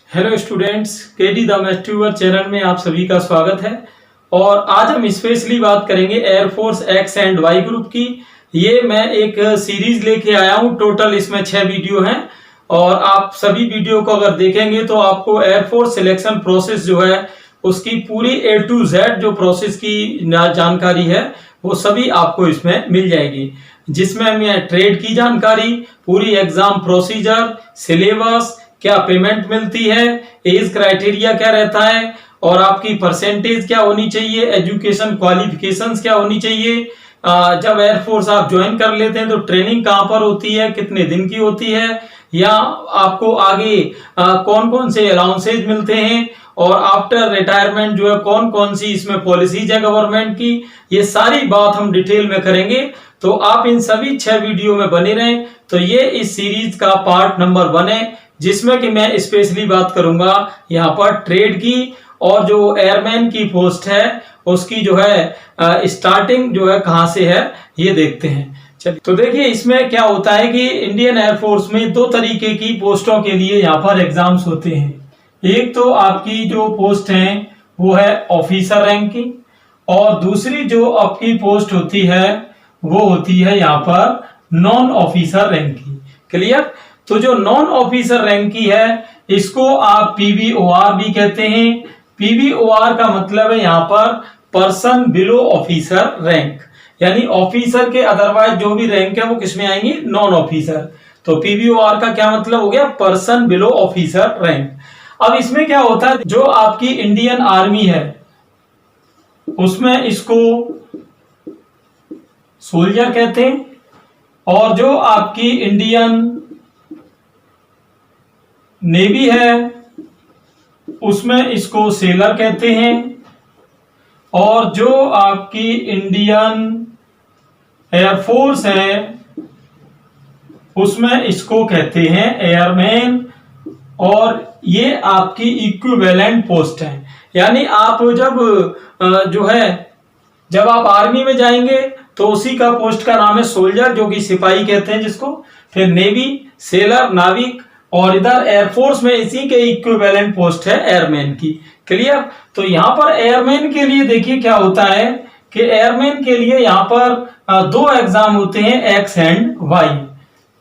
Hello students, KD the math tuber channel में आप सभी का स्वागत है। और आज हम स्पेशली बात करेंगे air force X and Y group की। ये मैं एक सीरीज लेके आया हूँ, टोटल इसमें 6 वीडियो हैं और आप सभी वीडियो को अगर देखेंगे तो आपको एयरफोर्स सिलेक्शन प्रोसेस जो है उसकी पूरी A to Z जो प्रोसेस की जानकारी है वो सभी आपको इसमें मिल जाएगी, जिसमें मैं ट्रेड की जानकारी, पूरी एग्जाम प्रोसीजर, सिलेबस, क्या पेमेंट मिलती है, एज क्राइटेरिया क्या रहता है और आपकी परसेंटेज क्या होनी चाहिए, एजुकेशन क्वालिफिकेशंस क्या होनी चाहिए, जब एयरफोर्स आप ज्वाइन कर लेते हैं तो ट्रेनिंग कहाँ पर होती है, कितने दिन की होती है, या आपको आगे कौन कौन से अलाउंसेज मिलते हैं और आफ्टर रिटायरमेंट जो है कौन कौन सी इसमें पॉलिसीज है गवर्नमेंट की, ये सारी बात हम डिटेल में करेंगे। तो आप इन सभी 6 वीडियो में बने रहें। तो ये इस सीरीज का पार्ट नंबर 1 है, जिसमें कि मैं स्पेशली बात करूंगा यहाँ पर ट्रेड की और जो एयरमैन की पोस्ट है उसकी जो है स्टार्टिंग जो है कहां से है ये देखते हैं। चलिए, तो देखिए इसमें क्या होता है कि इंडियन एयरफोर्स में 2 तरीके की पोस्टों के लिए यहाँ पर एग्जाम्स होते हैं। एक तो आपकी जो पोस्ट है वो है ऑफिसर रैंक की और दूसरी जो आपकी पोस्ट होती है वो होती है यहाँ पर नॉन ऑफिसर रैंक की। क्लियर? तो जो नॉन ऑफिसर रैंक की है इसको आप PBOR भी कहते हैं। PBOR का मतलब है यहाँ पर पर्सन बिलो ऑफिसर रैंक, यानी ऑफिसर के अदरवाइज जो भी रैंक है वो किसमें आएंगी, नॉन ऑफिसर। तो PBOR का क्या मतलब हो गया, पर्सन बिलो ऑफिसर रैंक। अब इसमें क्या होता है, जो आपकी इंडियन आर्मी है उसमें इसको सोल्जर कहते हैं और जो आपकी इंडियन नेवी है उसमें इसको सेलर कहते हैं और जो आपकी इंडियन एयरफोर्स है उसमें इसको कहते हैं एयरमैन। और ये आपकी इक्विवेलेंट पोस्ट है, यानी आप जब आप आर्मी में जाएंगे तो उसी का पोस्ट का नाम है सोल्जर, जो कि सिपाही कहते हैं जिसको, फिर नेवी सेलर नाविक, और इधर एयरफोर्स में इसी के इक्विवेलेंट पोस्ट है एयरमैन की। क्लियर? तो यहाँ पर एयरमैन के लिए देखिए क्या होता है कि एयरमैन के लिए यहाँ पर 2 एग्जाम होते हैं, एक्स एंड वाई,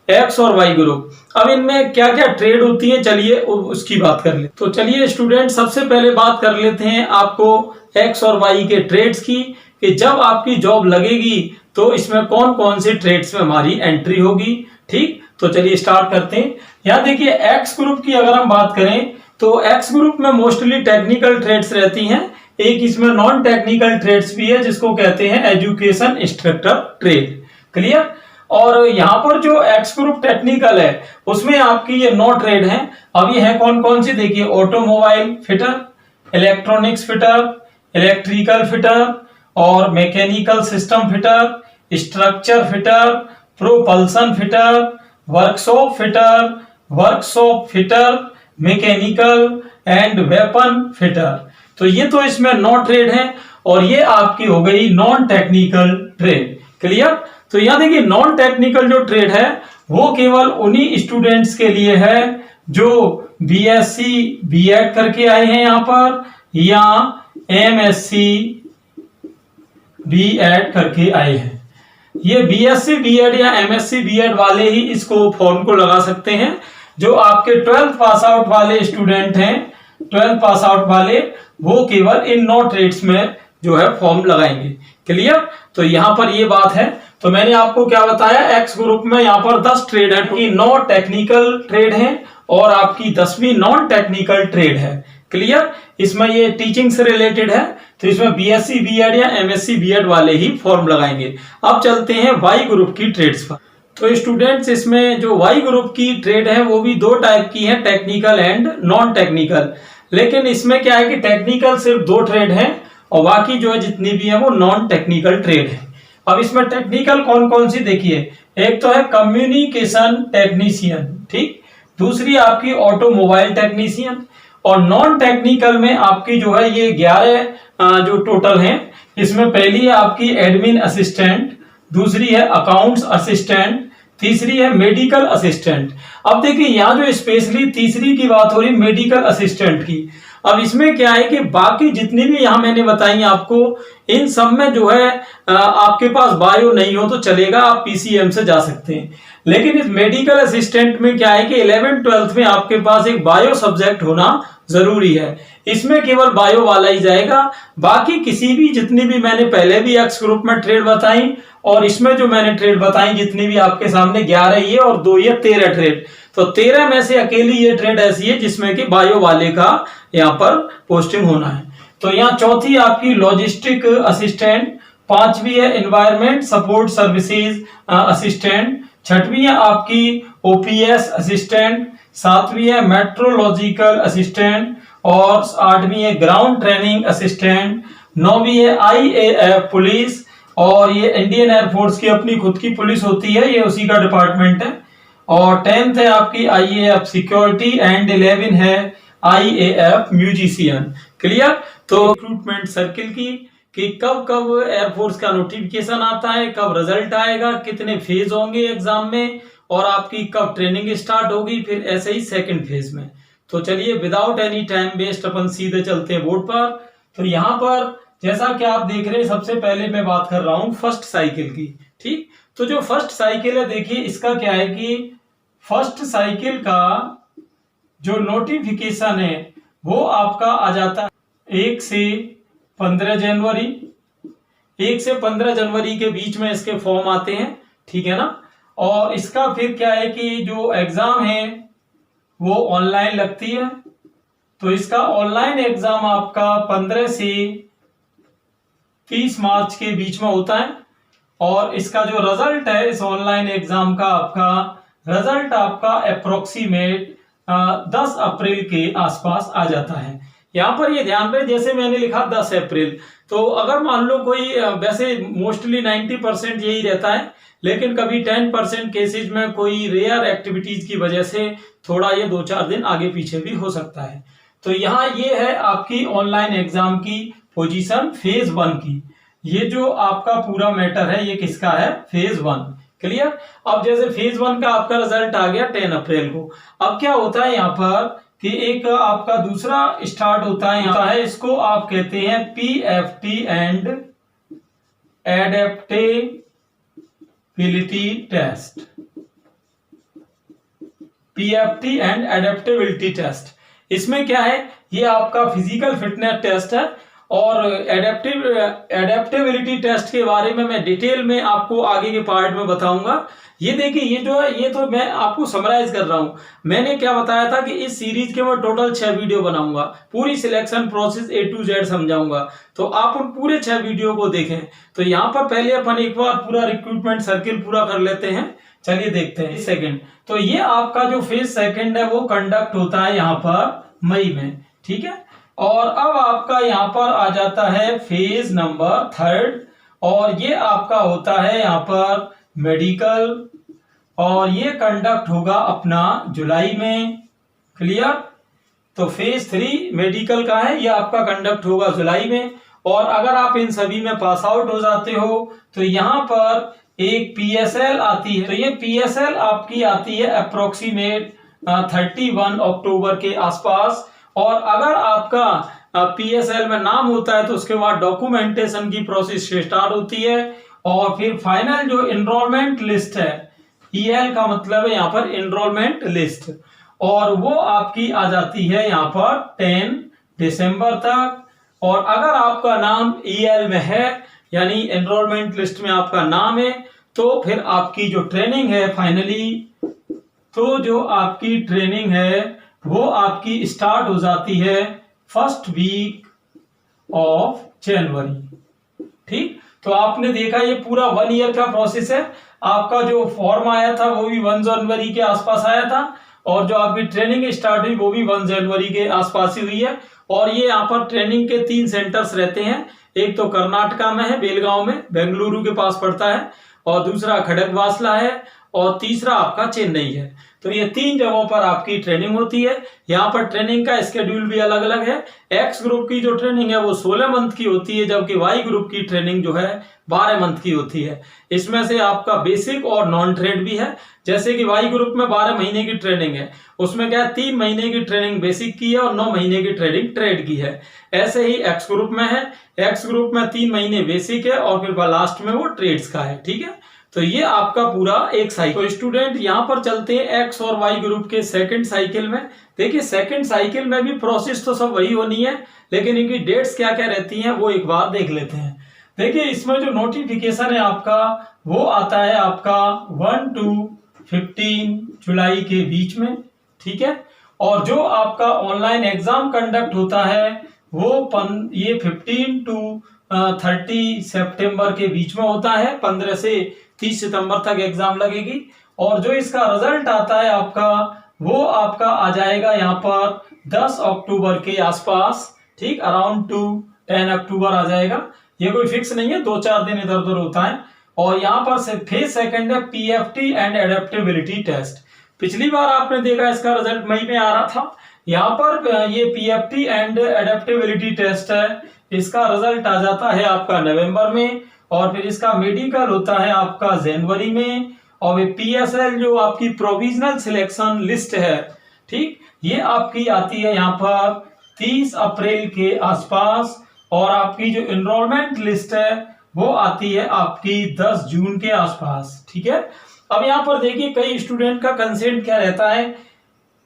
एक्स और वाई ग्रुप। अब इनमें क्या क्या ट्रेड होती है चलिए उसकी बात कर ले। तो चलिए स्टूडेंट, सबसे पहले बात कर लेते हैं आपको एक्स और वाई के ट्रेड्स की, कि जब आपकी जॉब लगेगी तो इसमें कौन कौन से ट्रेड्स में हमारी एंट्री होगी। ठीक, तो चलिए स्टार्ट करते हैं। यहाँ देखिए एक्स ग्रुप की अगर हम बात करें तो एक्स ग्रुप में मोस्टली टेक्निकल ट्रेड्स रहती हैं। एक इसमें नॉन टेक्निकल ट्रेड्स भी है जिसको कहते हैं एजुकेशन इंस्ट्रक्टर ट्रेड। क्लियर? और यहाँ पर जो एक्स ग्रुप टेक्निकल है उसमें आपकी ये 9 ट्रेड हैं। अब ये है कौन कौन सी, देखिए automobile fitter, electronics fitter, electrical fitter और mechanical system fitter, structure fitter, propulsion fitter, workshop fitter, mechanical and weapon fitter. तो ये तो इसमें 9 ट्रेड हैं और ये आपकी हो गई नॉन टेक्निकल ट्रेड। क्लियर? तो यहां देखिए नॉन टेक्निकल जो ट्रेड है वो केवल उन्हीं स्टूडेंट्स के लिए है जो BSc B.Ed करके आए हैं यहाँ पर, या MSc B.Ed करके आए हैं। ये BSc B.Ed या MSc B.Ed वाले ही इसको फॉर्म को लगा सकते हैं। जो आपके 12th पास आउट वाले स्टूडेंट हैं, 12th पास आउट वाले, वो केवल इन 9 ट्रेड्स में जो है फॉर्म लगाएंगे। क्लियर? तो यहाँ पर ये बात है। तो मैंने आपको क्या बताया, एक्स ग्रुप में यहाँ पर 10 ट्रेड है, कि 9 टेक्निकल ट्रेड है और आपकी 10वीं नॉन टेक्निकल ट्रेड है। क्लियर? इसमें ये टीचिंग से रिलेटेड है, तो इसमें BSc B.Ed या MSc B.Ed वाले ही फॉर्म लगाएंगे। अब चलते हैं वाई ग्रुप की ट्रेड्स पर। तो स्टूडेंट्स, इसमें जो वाई ग्रुप की ट्रेड है वो भी 2 टाइप की है, टेक्निकल एंड नॉन टेक्निकल। लेकिन इसमें क्या है कि टेक्निकल सिर्फ 2 ट्रेड है और बाकी जो है जितनी भी है वो नॉन टेक्निकल ट्रेड है। अब इसमें टेक्निकल कौन कौन सी, देखिए एक तो है कम्युनिकेशन टेक्नीशियन, ठीक, दूसरी आपकी ऑटोमोबाइल टेक्नीशियन, और नॉन टेक्निकल में आपकी जो है ये 11 जो टोटल हैं। इसमें पहली है आपकी एडमिन असिस्टेंट, दूसरी है अकाउंट्स असिस्टेंट, तीसरी है मेडिकल असिस्टेंट। अब देखिए यहाँ जो स्पेशली तीसरी की बात हो रही मेडिकल असिस्टेंट की। अब इसमें क्या है कि बाकी जितनी भी यहाँ मैंने बताई आपको, इन सब में जो है आपके पास बायो नहीं हो तो चलेगा, आप पीसीएम से जा सकते हैं। लेकिन इस मेडिकल असिस्टेंट में क्या है कि 11th-12th में आपके पास एक बायो सब्जेक्ट होना जरूरी है। इसमें केवल बायो वाला ही जाएगा, बाकी किसी भी जितनी भी मैंने पहले भी एक्स ग्रुप में ट्रेड बताई और इसमें जो मैंने ट्रेड बताई जितनी भी आपके सामने 11 ये और 2 ये 13 ट्रेड, तो 13 में से अकेली ये ट्रेड ऐसी है जिसमें कि बायो वाले का यहाँ पर पोस्टिंग होना है। तो यहाँ चौथी आपकी लॉजिस्टिक असिस्टेंट, पांचवी है एनवायरमेंट सपोर्ट सर्विसेज असिस्टेंट, छठवीं है आपकी ओपीएस असिस्टेंट, सातवीं है मेट्रोलॉजिकल असिस्टेंट और आठवीं है ग्राउंड ट्रेनिंग असिस्टेंट, नौवीं है आईएएफ पुलिस और ये इंडियन एयरफोर्स की अपनी खुद की पुलिस होती है, ये उसी का डिपार्टमेंट है। और 10th है आपकी आईएएफ सिक्योरिटी एंड 11 है आईएएफ म्यूजिशियन। क्लियर? तो रिक्रूटमेंट सर्किल की कि कब कब एयरफोर्स का नोटिफिकेशन आता है, कब रिजल्ट आएगा, कितने फेज होंगे एग्जाम में और आपकी कब ट्रेनिंग स्टार्ट होगी, फिर ऐसे ही सेकंड फेज में। तो चलिए विदाउट एनी टाइम वेस्ट अपन सीधे चलते हैं बोर्ड पर। तो यहाँ पर जैसा कि आप देख रहे हैं, सबसे पहले मैं बात कर रहा हूं फर्स्ट साइकिल की। ठीक, तो जो फर्स्ट साइकिल है देखिए इसका क्या है कि फर्स्ट साइकिल का जो नोटिफिकेशन है वो आपका आ जाता है 1 से 15 जनवरी। 1 से 15 जनवरी के बीच में इसके फॉर्म आते हैं, ठीक है ना। और इसका फिर क्या है कि जो एग्जाम है वो ऑनलाइन लगती है। तो इसका ऑनलाइन एग्जाम आपका 15 से 30 मार्च के बीच में होता है और इसका जो रिजल्ट है इस ऑनलाइन एग्जाम का आपका रिजल्ट आपका अप्रोक्सीमेट 10 अप्रैल के आसपास आ जाता है। यहाँ पर ये ध्यान रहे, जैसे मैंने लिखा 10 अप्रैल, तो अगर मान लो कोई वैसे मोस्टली 90% यही रहता है, लेकिन कभी 10% केसेज में कोई रेयर एक्टिविटीज की वजह से थोड़ा ये 2-4 दिन आगे पीछे भी हो सकता है। तो यहाँ ये है आपकी ऑनलाइन एग्जाम की पोजीशन फेज 1 की। ये जो आपका पूरा मैटर है ये किसका है? फेज 1। क्लियर? अब जैसे फेज 1 का आपका रिजल्ट आ गया 10 अप्रैल को। अब क्या होता है यहाँ पर कि एक आपका दूसरा स्टार्ट होता है, यहाँ है इसको आप कहते हैं PFT and adaptability test. PFT and adaptability test, इसमें क्या है, ये आपका फिजिकल फिटनेस टेस्ट है और एडेप्टेबिलिटी टेस्ट के बारे में मैं डिटेल में आपको आगे के पार्ट में बताऊंगा। ये देखिए ये जो है ये तो मैं आपको समराइज कर रहा हूं। मैंने क्या बताया था कि इस सीरीज के मैं टोटल 6 वीडियो बनाऊंगा, पूरी selection process A to Z समझाऊंगा, तो आप उन पूरे 6 वीडियो को देखें। तो यहाँ पर पहले अपन एक बार पूरा रिक्रूटमेंट सर्किल पूरा कर लेते हैं। चलिए देखते हैं सेकंड। तो ये आपका जो फेज सेकंड है वो कंडक्ट होता है यहाँ पर मई में, ठीक है। और अब आपका यहाँ पर आ जाता है फेज नंबर 3 और ये आपका होता है यहाँ पर मेडिकल और ये कंडक्ट होगा अपना जुलाई में। क्लियर? तो फेज 3 मेडिकल का है, ये आपका कंडक्ट होगा जुलाई में। और अगर आप इन सभी में पास आउट हो जाते हो तो यहाँ पर एक पीएसएल आती है। तो ये पीएसएल आपकी आती है अप्रोक्सीमेट 31 अक्टूबर के आसपास। और अगर आपका पीएसएल में नाम होता है तो उसके बाद डॉक्यूमेंटेशन की प्रोसेस स्टार्ट होती है और फिर फाइनल जो एनरोलमेंट लिस्ट है, ईएल का मतलब है यहाँ पर एनरोलमेंट लिस्ट, और वो आपकी आ जाती है यहाँ पर 10 दिसंबर तक। और अगर आपका नाम ईएल में है यानी एनरोलमेंट लिस्ट में आपका नाम है तो फिर आपकी जो ट्रेनिंग है फाइनली, तो जो आपकी ट्रेनिंग है वो आपकी स्टार्ट हो जाती है फर्स्ट वीक ऑफ जनवरी। ठीक, तो आपने देखा ये पूरा 1 ईयर का प्रोसेस है। आपका जो फॉर्म आया था वो भी 1 जनवरी के आसपास आया था और जो आपकी ट्रेनिंग स्टार्ट हुई वो भी 1 जनवरी के आसपास ही हुई है। और ये यहाँ पर ट्रेनिंग के 3 सेंटर्स रहते हैं, एक तो कर्नाटका में है बेलगांव में, बेंगलुरु के पास पड़ता है, और दूसरा खड़गवासला है और तीसरा आपका चेन्नई है। तो ये 3 जगहों पर आपकी ट्रेनिंग होती है। यहाँ पर ट्रेनिंग का स्केड्यूल भी अलग अलग है। एक्स ग्रुप की जो ट्रेनिंग है वो 16 मंथ की होती है, जबकि वाई ग्रुप की ट्रेनिंग जो है 12 मंथ की होती है। इसमें से आपका बेसिक और नॉन ट्रेड भी है। जैसे कि वाई ग्रुप में 12 महीने की ट्रेनिंग है, उसमें क्या है 3 महीने की ट्रेनिंग बेसिक की है और 9 महीने की ट्रेनिंग ट्रेड की है। ऐसे ही एक्स ग्रुप में है, एक्स ग्रुप में 3 महीने बेसिक है और फिर लास्ट में वो ट्रेड्स का है। ठीक है, तो ये आपका पूरा एक साइकिल। तो स्टूडेंट यहाँ पर चलते हैं एक्स और वाई ग्रुप के सेकंड साइकिल में। देखिए सेकंड साइकिल में भी प्रोसेस तो सब वही होनी है, लेकिन इनकी डेट्स क्या क्या रहती हैं वो एक बार देख लेते हैं। देखिए इसमें जो नोटिफिकेशन है आपका वो आता है आपका 1 to 15 जुलाई के बीच में। ठीक है, और जो आपका ऑनलाइन एग्जाम कंडक्ट होता है वो ये 15 to 30 सितंबर के बीच में होता है। 15 से 30 सितंबर तक एग्जाम लगेगी। और जो इसका रिजल्ट आता है आपका वो आपका आ जाएगा यहाँ पर 10 अक्टूबर के आसपास। ठीक, अराउंड 10 अक्टूबर आ जाएगा। ये कोई फिक्स नहीं है, 2-4 दिन इधर उधर होता है। और यहाँ पर फेज सेकंड है पीएफटी एंड एडेप्टेबिलिटी टेस्ट। पिछली बार आपने देखा इसका रिजल्ट मई में आ रहा था। यहाँ पर ये पीएफटी एंड एडेप्टेबिलिटी टेस्ट है, इसका रिजल्ट आ जाता है आपका नवंबर में। और फिर इसका मेडिकल होता है आपका जनवरी में। और ये पीएसएल जो आपकी प्रोविजनल सिलेक्शन लिस्ट है, ठीक, ये आपकी आती है यहाँ पर 30 अप्रैल के आसपास। और आपकी जो एनरोलमेंट लिस्ट है वो आती है आपकी 10 जून के आसपास। ठीक है, अब यहाँ पर देखिए कई स्टूडेंट का कंसेंट क्या रहता है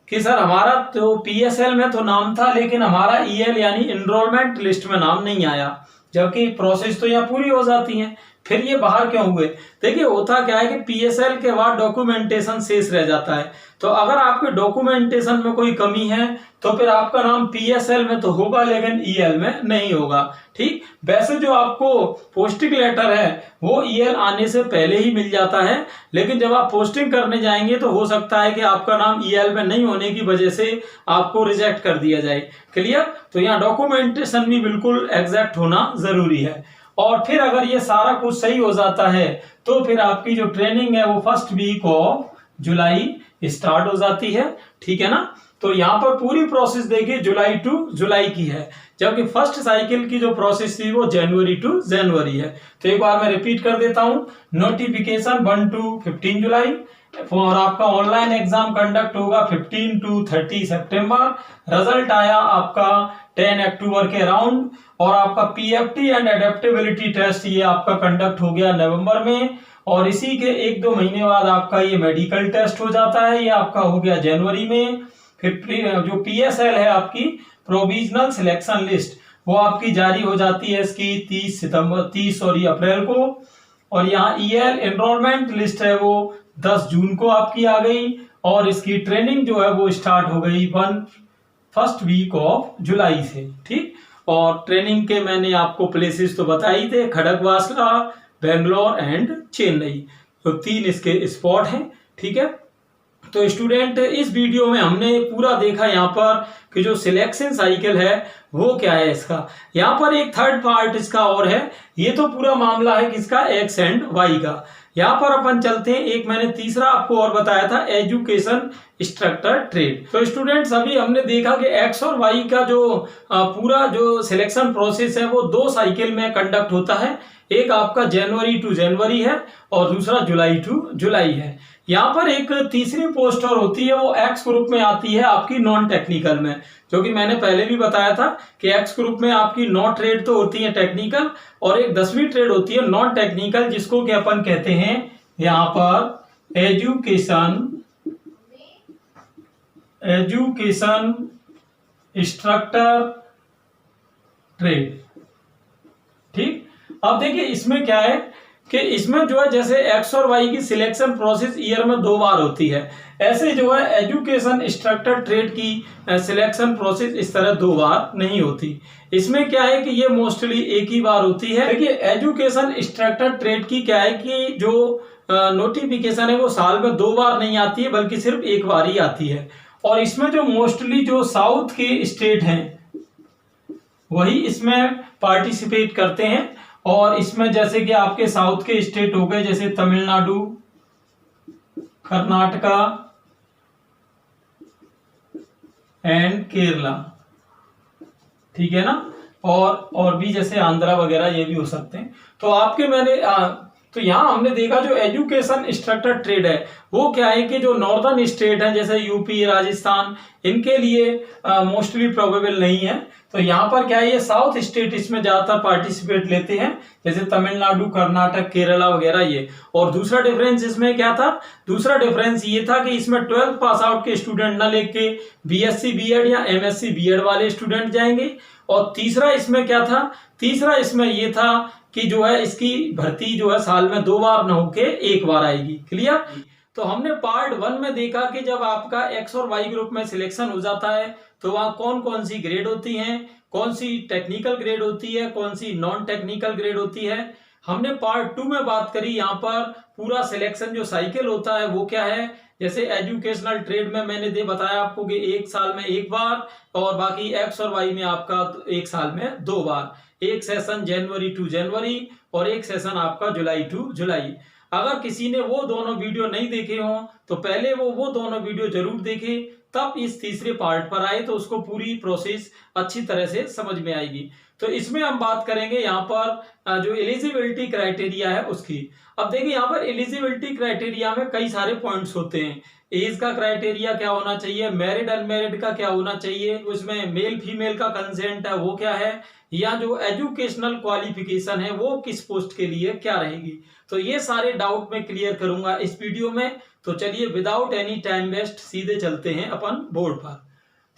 कि सर हमारा तो पीएसएल में तो नाम था लेकिन हमारा ईएल यानी एनरोलमेंट लिस्ट में नाम नहीं आया, जबकि प्रोसेस तो यहाँ पूरी हो जाती है, फिर ये बाहर क्यों हुए? देखिए होता क्या है कि पीएसएल के बाद डॉक्यूमेंटेशन शेष रह जाता है। तो अगर आपके डॉक्यूमेंटेशन में कोई कमी है तो फिर आपका नाम पीएसएल में तो होगा लेकिन ईएल में नहीं होगा। ठीक, वैसे जो आपको पोस्टिंग लेटर है वो ईएल आने से पहले ही मिल जाता है, लेकिन जब आप पोस्टिंग करने जाएंगे तो हो सकता है कि आपका नाम ईएल में नहीं होने की वजह से आपको रिजेक्ट कर दिया जाए। क्लियर? तो यहाँ डॉक्यूमेंटेशन भी बिल्कुल एग्जैक्ट होना जरूरी है। और फिर अगर ये सारा कुछ सही हो जाता है तो फिर आपकी जो ट्रेनिंग है वो first week of July start हो जाती है। ठीक है ना? तो यहाँ पर पूरी प्रोसेस देखिए जुलाई टू जुलाई की है, जबकि फर्स्ट साइकिल की जो प्रोसेस थी वो जनवरी टू जनवरी है। तो एक बार मैं रिपीट कर देता हूँ, नोटिफिकेशन 1 to 15 जुलाई और आपका ऑनलाइन एग्जाम कंडक्ट होगा 15 to 30 सितंबर। रिजल्ट आया आपका 10 अक्टूबर के अराउंड। और आपका पीएफटी एंड एडेप्टेबिलिटी टेस्ट ये आपका कंडक्ट हो गया नवंबर में। और इसी के 1-2 महीने बाद आपका ये मेडिकल टेस्ट हो जाता है, ये आपका हो गया जनवरी में। फिर जो पीएसएल है आपकी प्रोविजनल सिलेक्शन लिस्ट वो आपकी जारी हो जाती है इसकी 30 अप्रैल को। और यहाँ ईएल एनरोलमेंट लिस्ट है वो 10 जून को आपकी आ गई। और इसकी ट्रेनिंग जो है वो स्टार्ट हो गई फर्स्ट वीक ऑफ जुलाई से। ठीक, और ट्रेनिंग के मैंने आपको प्लेसेस तो बताई थे, खड़गवासला, बेंगलोर एंड चेन्नई, तो 3 इसके स्पॉट हैं। ठीक है, तो स्टूडेंट इस वीडियो में हमने पूरा देखा यहाँ पर कि जो सिलेक्शन साइकिल है वो क्या है इसका। यहाँ पर एक थर्ड पार्ट इसका और है, ये तो पूरा मामला है किसका, एक्स एंड वाई का। यहाँ पर अपन चलते हैं, एक मैंने तीसरा आपको और बताया था, एजुकेशन स्ट्रक्चर ट्रेड। तो स्टूडेंट्स अभी हमने देखा कि एक्स और वाई का जो पूरा जो सिलेक्शन प्रोसेस है वो 2 साइकिल में कंडक्ट होता है। एक आपका जनवरी टू जनवरी है और दूसरा जुलाई टू जुलाई है। यहाँ पर एक तीसरी पोस्ट और होती है, वो एक्स ग्रुप में आती है आपकी नॉन टेक्निकल में, जो कि मैंने पहले भी बताया था कि एक्स ग्रुप में आपकी 9 ट्रेड तो होती है टेक्निकल और एक 10वीं ट्रेड होती है नॉन टेक्निकल, जिसको कि अपन कहते हैं यहाँ पर एजुकेशन स्ट्रक्चर ट्रेड। ठीक, अब देखिए इसमें क्या है कि इसमें जो है जैसे एक्स और वाई की सिलेक्शन प्रोसेस ईयर में 2 बार होती है, ऐसे जो है एजुकेशन स्ट्रक्चर ट्रेड की सिलेक्शन प्रोसेस इस तरह 2 बार नहीं होती। इसमें क्या है कि ये मोस्टली एक ही बार होती है। देखिए एजुकेशन स्ट्रक्चर ट्रेड की क्या है कि जो नोटिफिकेशन है वो साल में 2 बार नहीं आती है बल्कि सिर्फ 1 बार ही आती है। और इसमें जो मोस्टली जो साउथ के स्टेट हैं वही इसमें पार्टिसिपेट करते हैं। और इसमें जैसे कि आपके साउथ के स्टेट हो गए जैसे तमिलनाडु, कर्नाटका, एंड केरला, ठीक है ना। और भी जैसे आंध्रा वगैरह ये भी हो सकते हैं। तो आपके तो यहाँ हमने देखा जो एजुकेशन स्ट्रक्चर ट्रेड है वो क्या है कि जो नॉर्दर्न स्टेट है जैसे यूपी, राजस्थान, इनके लिए मोस्टली प्रोबेबल नहीं है। तो यहाँ पर क्या है, ये साउथ स्टेट इसमें ज्यादातर पार्टिसिपेट लेते हैं, जैसे तमिलनाडु, कर्नाटक, केरला वगैरह ये। और दूसरा डिफरेंस इसमें क्या था, दूसरा डिफरेंस ये था कि इसमें 12th पास आउट के स्टूडेंट ना लेके बीएससी बीएड या एमएससी बीएड वाले स्टूडेंट जाएंगे। और तीसरा इसमें क्या था, तीसरा इसमें ये था कि जो है इसकी भर्ती जो है साल में 2 बार न होके 1 बार आएगी। क्लियर। तो हमने पार्ट 1 में देखा कि जब आपका एक्स और वाई ग्रुप में सिलेक्शन हो जाता है तो वहां कौन कौन सी ग्रेड होती हैं, कौन सी टेक्निकल ग्रेड होती है, कौन सी नॉन टेक्निकल ग्रेड होती है। हमने पार्ट 2 में बात करी यहाँ पर पूरा सिलेक्शन जो साइकिल होता है वो क्या है। जैसे एजुकेशनल ट्रेड में मैंने बताया आपको कि 1 साल में 1 बार, और बाकी एक्स और वाई में आपका 1 साल में 2 बार, एक सेशन जनवरी टू जनवरी और एक सेशन आपका जुलाई टू जुलाई। अगर किसी ने वो दोनों वीडियो नहीं देखे हों तो पहले वो दोनों वीडियो जरूर देखे, तब इस तीसरे पार्ट पर आए तो उसको पूरी प्रोसेस अच्छी तरह से समझ में आएगी। तो इसमें हम बात करेंगे यहाँ पर जो एलिजिबिलिटी क्राइटेरिया है उसकी। अब देखिए यहाँ पर एलिजिबिलिटी क्राइटेरिया में कई सारे पॉइंट्स होते हैं। एज का क्राइटेरिया क्या होना चाहिए, मैरिड अनमैरिड का क्या होना चाहिए, उसमें मेल फीमेल का कंसेंट है वो क्या है, या जो एजुकेशनल क्वालिफिकेशन है वो किस पोस्ट के लिए क्या रहेगी। तो ये सारे डाउट मैं क्लियर करूंगा इस वीडियो में। तो चलिए विदाउट एनी टाइम वेस्ट सीधे चलते हैं अपन बोर्ड पर।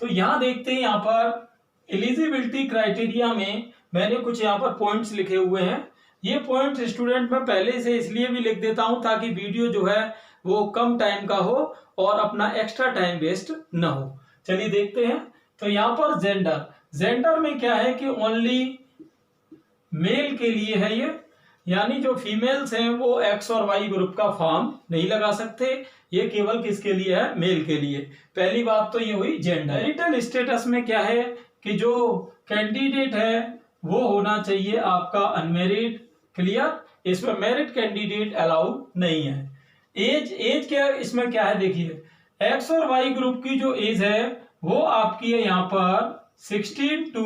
तो यहाँ देखते हैं, यहाँ पर एलिजिबिलिटी क्राइटेरिया में मैंने कुछ यहाँ पर पॉइंट्स लिखे हुए हैं। ये पॉइंट स्टूडेंट मैं पहले से इसलिए भी लिख देता हूं ताकि वीडियो जो है वो कम टाइम का हो और अपना एक्स्ट्रा टाइम वेस्ट न हो। चलिए देखते हैं। तो यहाँ पर जेंडर, जेंडर में क्या है कि ओनली मेल के लिए है ये, यानी जो फीमेल्स हैं वो एक्स और वाई ग्रुप का फॉर्म नहीं लगा सकते, ये केवल किसके लिए है, मेल के लिए। पहली बात तो ये हुई जेंडर। मैरिटल स्टेटस में क्या है कि जो कैंडिडेट है वो होना चाहिए आपका अनमेरिड। क्लियर। इसमें मैरिड कैंडिडेट अलाउड नहीं है। एज क्या इसमें क्या है, देखिए एक्स और वाई ग्रुप की जो एज है वो आपकी है यहाँ पर 16 to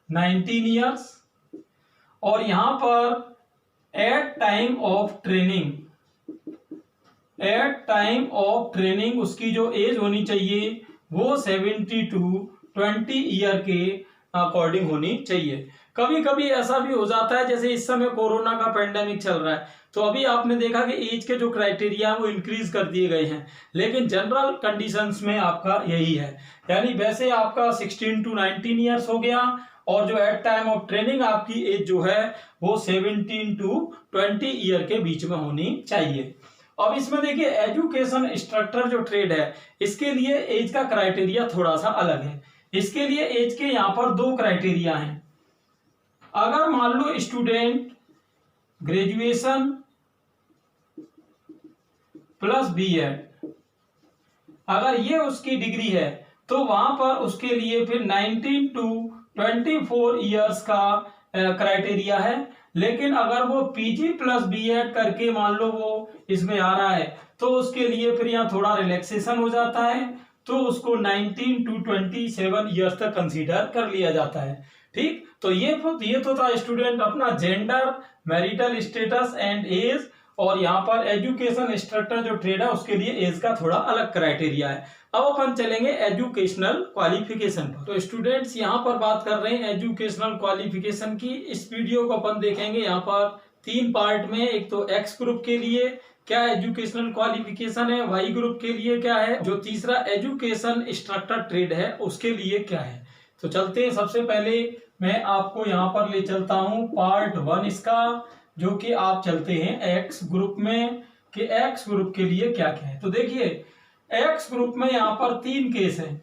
19 ईयर्स, और यहां पर at time of training, at time of training उसकी जो एज होनी चाहिए वो 70 to 20 ईयर के अकॉर्डिंग होनी चाहिए। कभी कभी ऐसा भी हो जाता है, जैसे इस समय कोरोना का पेंडेमिक चल रहा है तो अभी आपने देखा कि एज के जो क्राइटेरिया वो इंक्रीज कर दिए गए हैं, लेकिन जनरल कंडीशंस में आपका यही है। यानी वैसे आपका 16 to 19 ईयर्स हो गया, और जो एट टाइम ऑफ ट्रेनिंग आपकी एज जो है वो 17 to 20 ईयर के बीच में होनी चाहिए। अब इसमें देखिए एजुकेशन स्ट्रक्चर जो ट्रेड है इसके लिए एज का क्राइटेरिया थोड़ा सा अलग है। इसके लिए एज के यहाँ पर 2 क्राइटेरिया हैं। अगर मान लो स्टूडेंट ग्रेजुएशन प्लस बीएड, अगर ये उसकी डिग्री है तो वहां पर उसके लिए फिर 19 to 24 ईयर्स का क्राइटेरिया है। लेकिन अगर वो पीजी प्लस बीएड करके मान लो वो इसमें आ रहा है तो उसके लिए फिर यहाँ थोड़ा रिलैक्सेशन हो जाता है, तो उसको 19 to 27 ईयर्स तक कंसीडर कर लिया जाता है। ठीक। तो ये तो था स्टूडेंट अपना gender, marital status and age, और यहाँ पर एजुकेशन स्ट्रक्चर जो ट्रेड है उसके लिए एज का थोड़ा अलग क्राइटेरिया है। अब अपन चलेंगे एजुकेशनल क्वालिफिकेशन पर। तो स्टूडेंट्स यहाँ पर बात कर रहे हैं एजुकेशनल क्वालिफिकेशन की। इस वीडियो को अपन देखेंगे यहाँ पर 3 पार्ट में। एक तो एक्स ग्रुप के लिए क्या एजुकेशनल क्वालिफिकेशन है, वाई ग्रुप के लिए क्या है, जो तीसरा एजुकेशन स्ट्रक्चर ट्रेड है उसके लिए क्या है। तो चलते हैं, सबसे पहले मैं आपको यहाँ पर ले चलता हूँ पार्ट 1 इसका, जो कि आप चलते हैं एक्स ग्रुप में कि एक्स ग्रुप के लिए क्या क्या है। तो देखिए एक्स ग्रुप में यहाँ पर 3 केस हैं।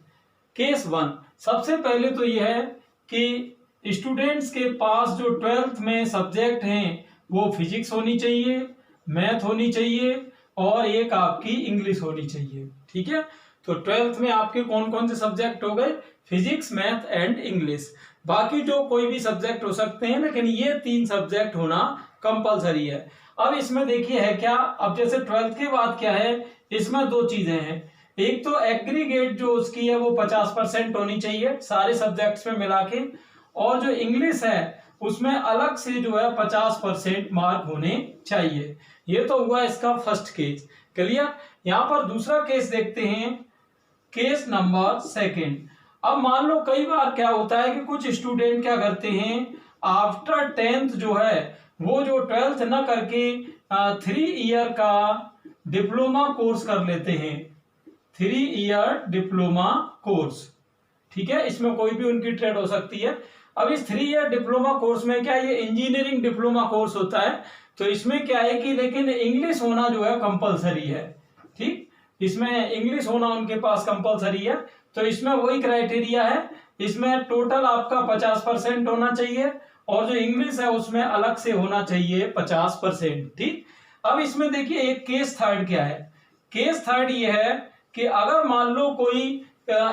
केस 1 सबसे पहले तो यह है कि स्टूडेंट्स के पास जो 12th में सब्जेक्ट हैं वो फिजिक्स होनी चाहिए, मैथ होनी चाहिए और एक आपकी इंग्लिश होनी चाहिए। ठीक है। तो 12th में आपके कौन कौन से सब्जेक्ट हो गए, फिजिक्स, मैथ एंड इंग्लिश। बाकी जो कोई भी सब्जेक्ट हो सकते हैं, लेकिन ये 3 सब्जेक्ट होना कंपलसरी है। अब इसमें देखिए है क्या, अब जैसे 12th के बाद क्या है, इसमें 2 चीजें हैं। एक तो एग्रीगेट जो उसकी है वो 50% होनी चाहिए सारे सब्जेक्ट्स में मिला के, और जो इंग्लिश है उसमें अलग से जो है 50% मार्क होने चाहिए। ये तो हुआ इसका फर्स्ट केस। क्लियर। यहां पर दूसरा केस देखते हैं, केस नंबर सेकंड। अब मान लो कई बार क्या होता है कि कुछ स्टूडेंट क्या करते हैं, आफ्टर 10th जो है वो जो 12th ना करके 3 ईयर का डिप्लोमा कोर्स कर लेते हैं, 3 ईयर डिप्लोमा कोर्स। ठीक है, इसमें कोई भी उनकी ट्रेड हो सकती है। अब इस 3 ईयर डिप्लोमा कोर्स में क्या, ये इंजीनियरिंग डिप्लोमा कोर्स होता है, तो इसमें क्या है कि लेकिन इंग्लिश होना जो है कंपलसरी है। ठीक, इसमें इंग्लिश होना उनके पास कंपलसरी है, तो इसमें वही क्राइटेरिया है, इसमें टोटल आपका 50% होना चाहिए और जो इंग्लिश है उसमें अलग से होना चाहिए 50%। ठीक। अब इसमें देखिए एक केस थर्ड क्या है, केस थर्ड ये है कि अगर मान लो कोई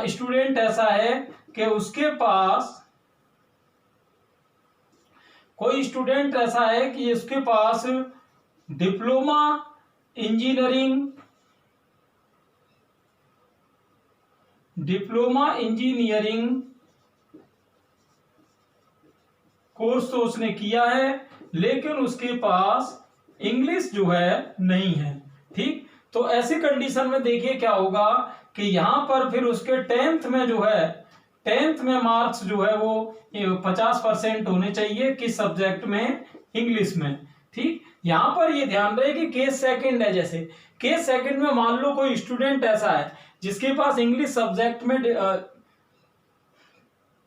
स्टूडेंट ऐसा है कि उसके पास, कोई स्टूडेंट ऐसा है कि इसके पास डिप्लोमा इंजीनियरिंग कोर्स तो उसने किया है लेकिन उसके पास इंग्लिश जो है नहीं है। ठीक, तो ऐसी कंडीशन में देखिए क्या होगा कि यहां पर फिर उसके 10th में जो है, 10th में मार्क्स जो है वो 50% होने चाहिए किस सब्जेक्ट में, इंग्लिश में। ठीक, यहां पर ये ध्यान रहे कि केस सेकंड है, जैसे केस सेकंड में मान लो कोई स्टूडेंट ऐसा है जिसके पास इंग्लिश सब्जेक्ट में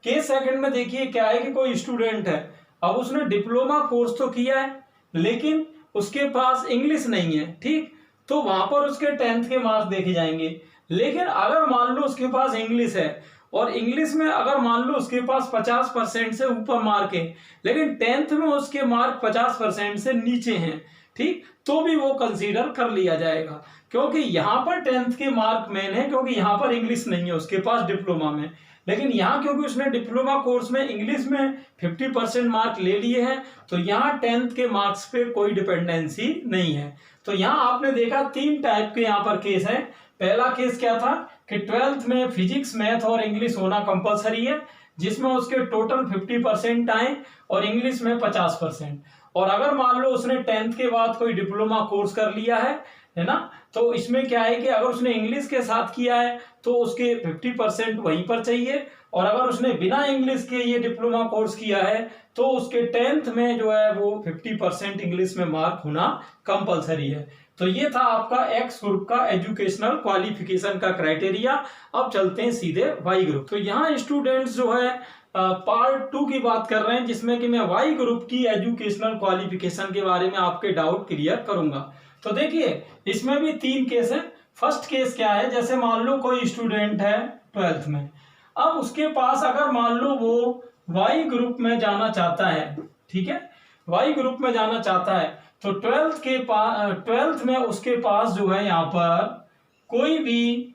केस सेकंड में देखिए क्या है कि कोई स्टूडेंट है, अब उसने डिप्लोमा कोर्स तो किया है लेकिन उसके पास इंग्लिश नहीं है। ठीक, तो वहां पर उसके 10th के मार्क्स देखे जाएंगे। लेकिन अगर मान लो उसके पास इंग्लिश है और इंग्लिश में अगर मान लो उसके पास 50% से ऊपर मार्क है लेकिन 10th में उसके मार्क 50% से नीचे हैं, ठीक, तो भी वो कंसीडर कर लिया जाएगा, क्योंकि यहां पर 10th के मार्क मेन है, क्योंकि यहां पर इंग्लिश नहीं है उसके पास डिप्लोमा में। लेकिन यहां क्योंकि उसने डिप्लोमा कोर्स में इंग्लिश में 50% मार्क ले लिए हैं, तो यहां 10th के मार्क्स पे कोई डिपेंडेंसी नहीं है। तो यहां आपने देखा 3 टाइप के यहां पर केस है। पहला केस क्या था कि 12th में फिजिक्स, मैथ और इंग्लिश होना कंपलसरी है, जिसमें उसके टोटल 50% आए और इंग्लिश में 50%। और अगर मान लो उसने 10th के बाद कोई डिप्लोमा कोर्स कर लिया है ना, तो इसमें क्या है कि अगर उसने इंग्लिश के साथ किया है तो उसके 50% वहीं पर चाहिए, और अगर उसने बिना इंग्लिश के ये डिप्लोमा कोर्स किया है तो उसके 10th में जो है वो 50% इंग्लिश में मार्क होना कंपलसरी है। तो ये था आपका एक्स ग्रुप का एजुकेशनल क्वालिफिकेशन का क्राइटेरिया। अब चलते हैं सीधे वाई ग्रुप। तो यहाँ स्टूडेंट्स जो है पार्ट 2 की बात कर रहे हैं, जिसमें कि मैं वाई ग्रुप की एजुकेशनल क्वालिफिकेशन के बारे में आपके डाउट क्लियर करूंगा। तो देखिए इसमें भी 3 केस है। फर्स्ट केस क्या है, जैसे मान लो कोई स्टूडेंट है 12th में, अब उसके पास अगर मान लो वो वाई ग्रुप में जाना चाहता है, ठीक है, वाई ग्रुप में जाना चाहता है, तो 12th में उसके पास जो है यहां पर कोई भी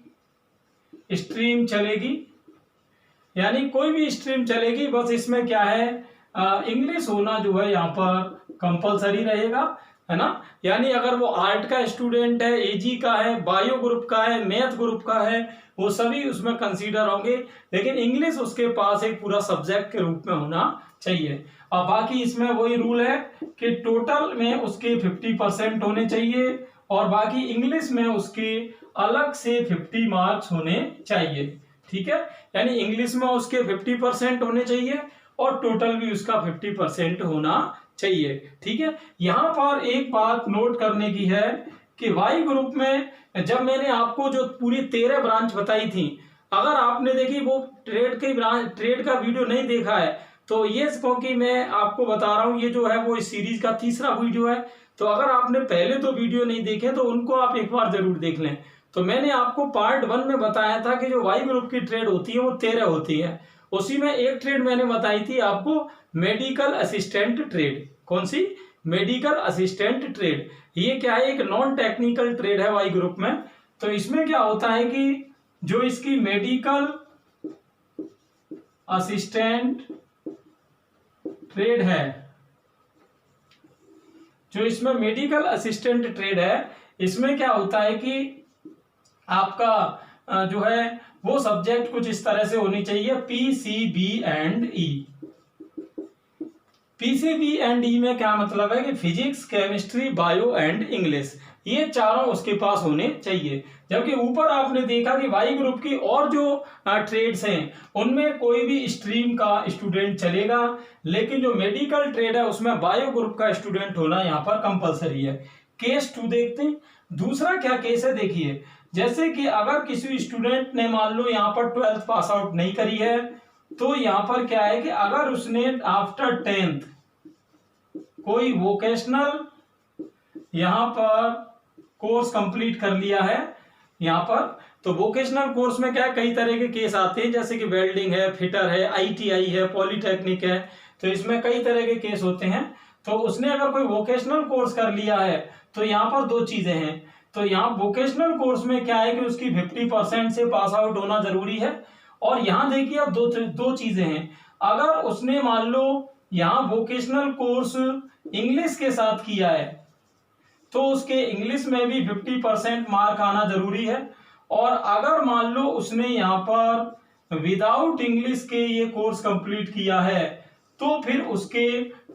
स्ट्रीम चलेगी, यानी कोई भी स्ट्रीम चलेगी, बस इसमें क्या है इंग्लिश होना जो है यहाँ पर कंपलसरी रहेगा, है ना। यानी अगर वो आर्ट का स्टूडेंट है, एजी का है, बायो ग्रुप का है, मैथ ग्रुप का है, वो सभी उसमें कंसीडर होंगे, लेकिन इंग्लिश उसके पास एक पूरा सब्जेक्ट के रूप में होना चाहिए। और बाकी इसमें वही रूल है कि टोटल में उसके 50% होने चाहिए और बाकी इंग्लिश में उसके अलग से 50 मार्क्स होने चाहिए। ठीक है, यानी इंग्लिश में उसके 50% होने चाहिए और टोटल भी उसका 50% होना चाहिए। ठीक है, यहां पर एक बात नोट करने की है कि वाई ग्रुप में जब मैंने आपको जो पूरी 13 ब्रांच बताई थी, अगर आपने देखी वो ट्रेड का वीडियो नहीं देखा है तो ये क्योंकि मैं आपको बता रहा हूं, ये जो है वो इस सीरीज का तीसरा वीडियो है, तो अगर आपने पहले तो वीडियो नहीं देखे तो उनको आप एक बार जरूर देख लें। तो मैंने आपको पार्ट 1 में बताया था कि जो वाई ग्रुप की ट्रेड होती है वो 13 होती है, उसी में एक ट्रेड मैंने बताई थी आपको मेडिकल असिस्टेंट ट्रेड। कौन सी? Medical assistant trade. ये क्या है, एक नॉन टेक्निकल ट्रेड है वाई ग्रुप में। तो इसमें क्या होता है कि जो इसकी मेडिकल असिस्टेंट ट्रेड है, जो इसमें मेडिकल असिस्टेंट ट्रेड है, इसमें क्या होता है कि आपका जो है वो सब्जेक्ट कुछ इस तरह से होनी चाहिए, PCB and E। PCB and E में क्या मतलब है कि physics, chemistry, bio and English, ये चारों उसके पास होने चाहिए। जबकि ऊपर आपने देखा कि वाई ग्रुप की और जो ट्रेड्स हैं उनमें कोई भी स्ट्रीम का स्टूडेंट चलेगा, लेकिन जो मेडिकल ट्रेड है उसमें बायो ग्रुप का स्टूडेंट होना यहाँ पर कंपलसरी है। केस 2 देखते हैं। दूसरा क्या केस है, देखिए जैसे कि अगर किसी स्टूडेंट ने मान लो यहाँ पर 12th पास आउट नहीं करी है, तो यहाँ पर क्या है कि अगर उसने आफ्टर 10th कोई वोकेशनल यहाँ पर कोर्स कंप्लीट कर लिया है यहाँ पर, तो वोकेशनल कोर्स में क्या कई तरह के केस आते हैं, जैसे कि वेल्डिंग है, फिटर है, ITI है, पॉलिटेक्निक है, तो इसमें कई तरह के केस होते हैं। तो उसने अगर कोई वोकेशनल कोर्स कर लिया है तो यहाँ पर दो चीजें हैं। तो यहाँ वोकेशनल कोर्स में क्या है कि उसकी 50% से पास आउट होना जरूरी है। और यहाँ देखिए अब दो चीजें हैं। अगर उसने मान लो यहाँ वोकेशनल कोर्स इंग्लिश के साथ किया है तो उसके इंग्लिश में भी 50% मार्क आना जरूरी है। और अगर मान लो उसने यहाँ पर विदाउट इंग्लिश के ये कोर्स कंप्लीट किया है तो फिर उसके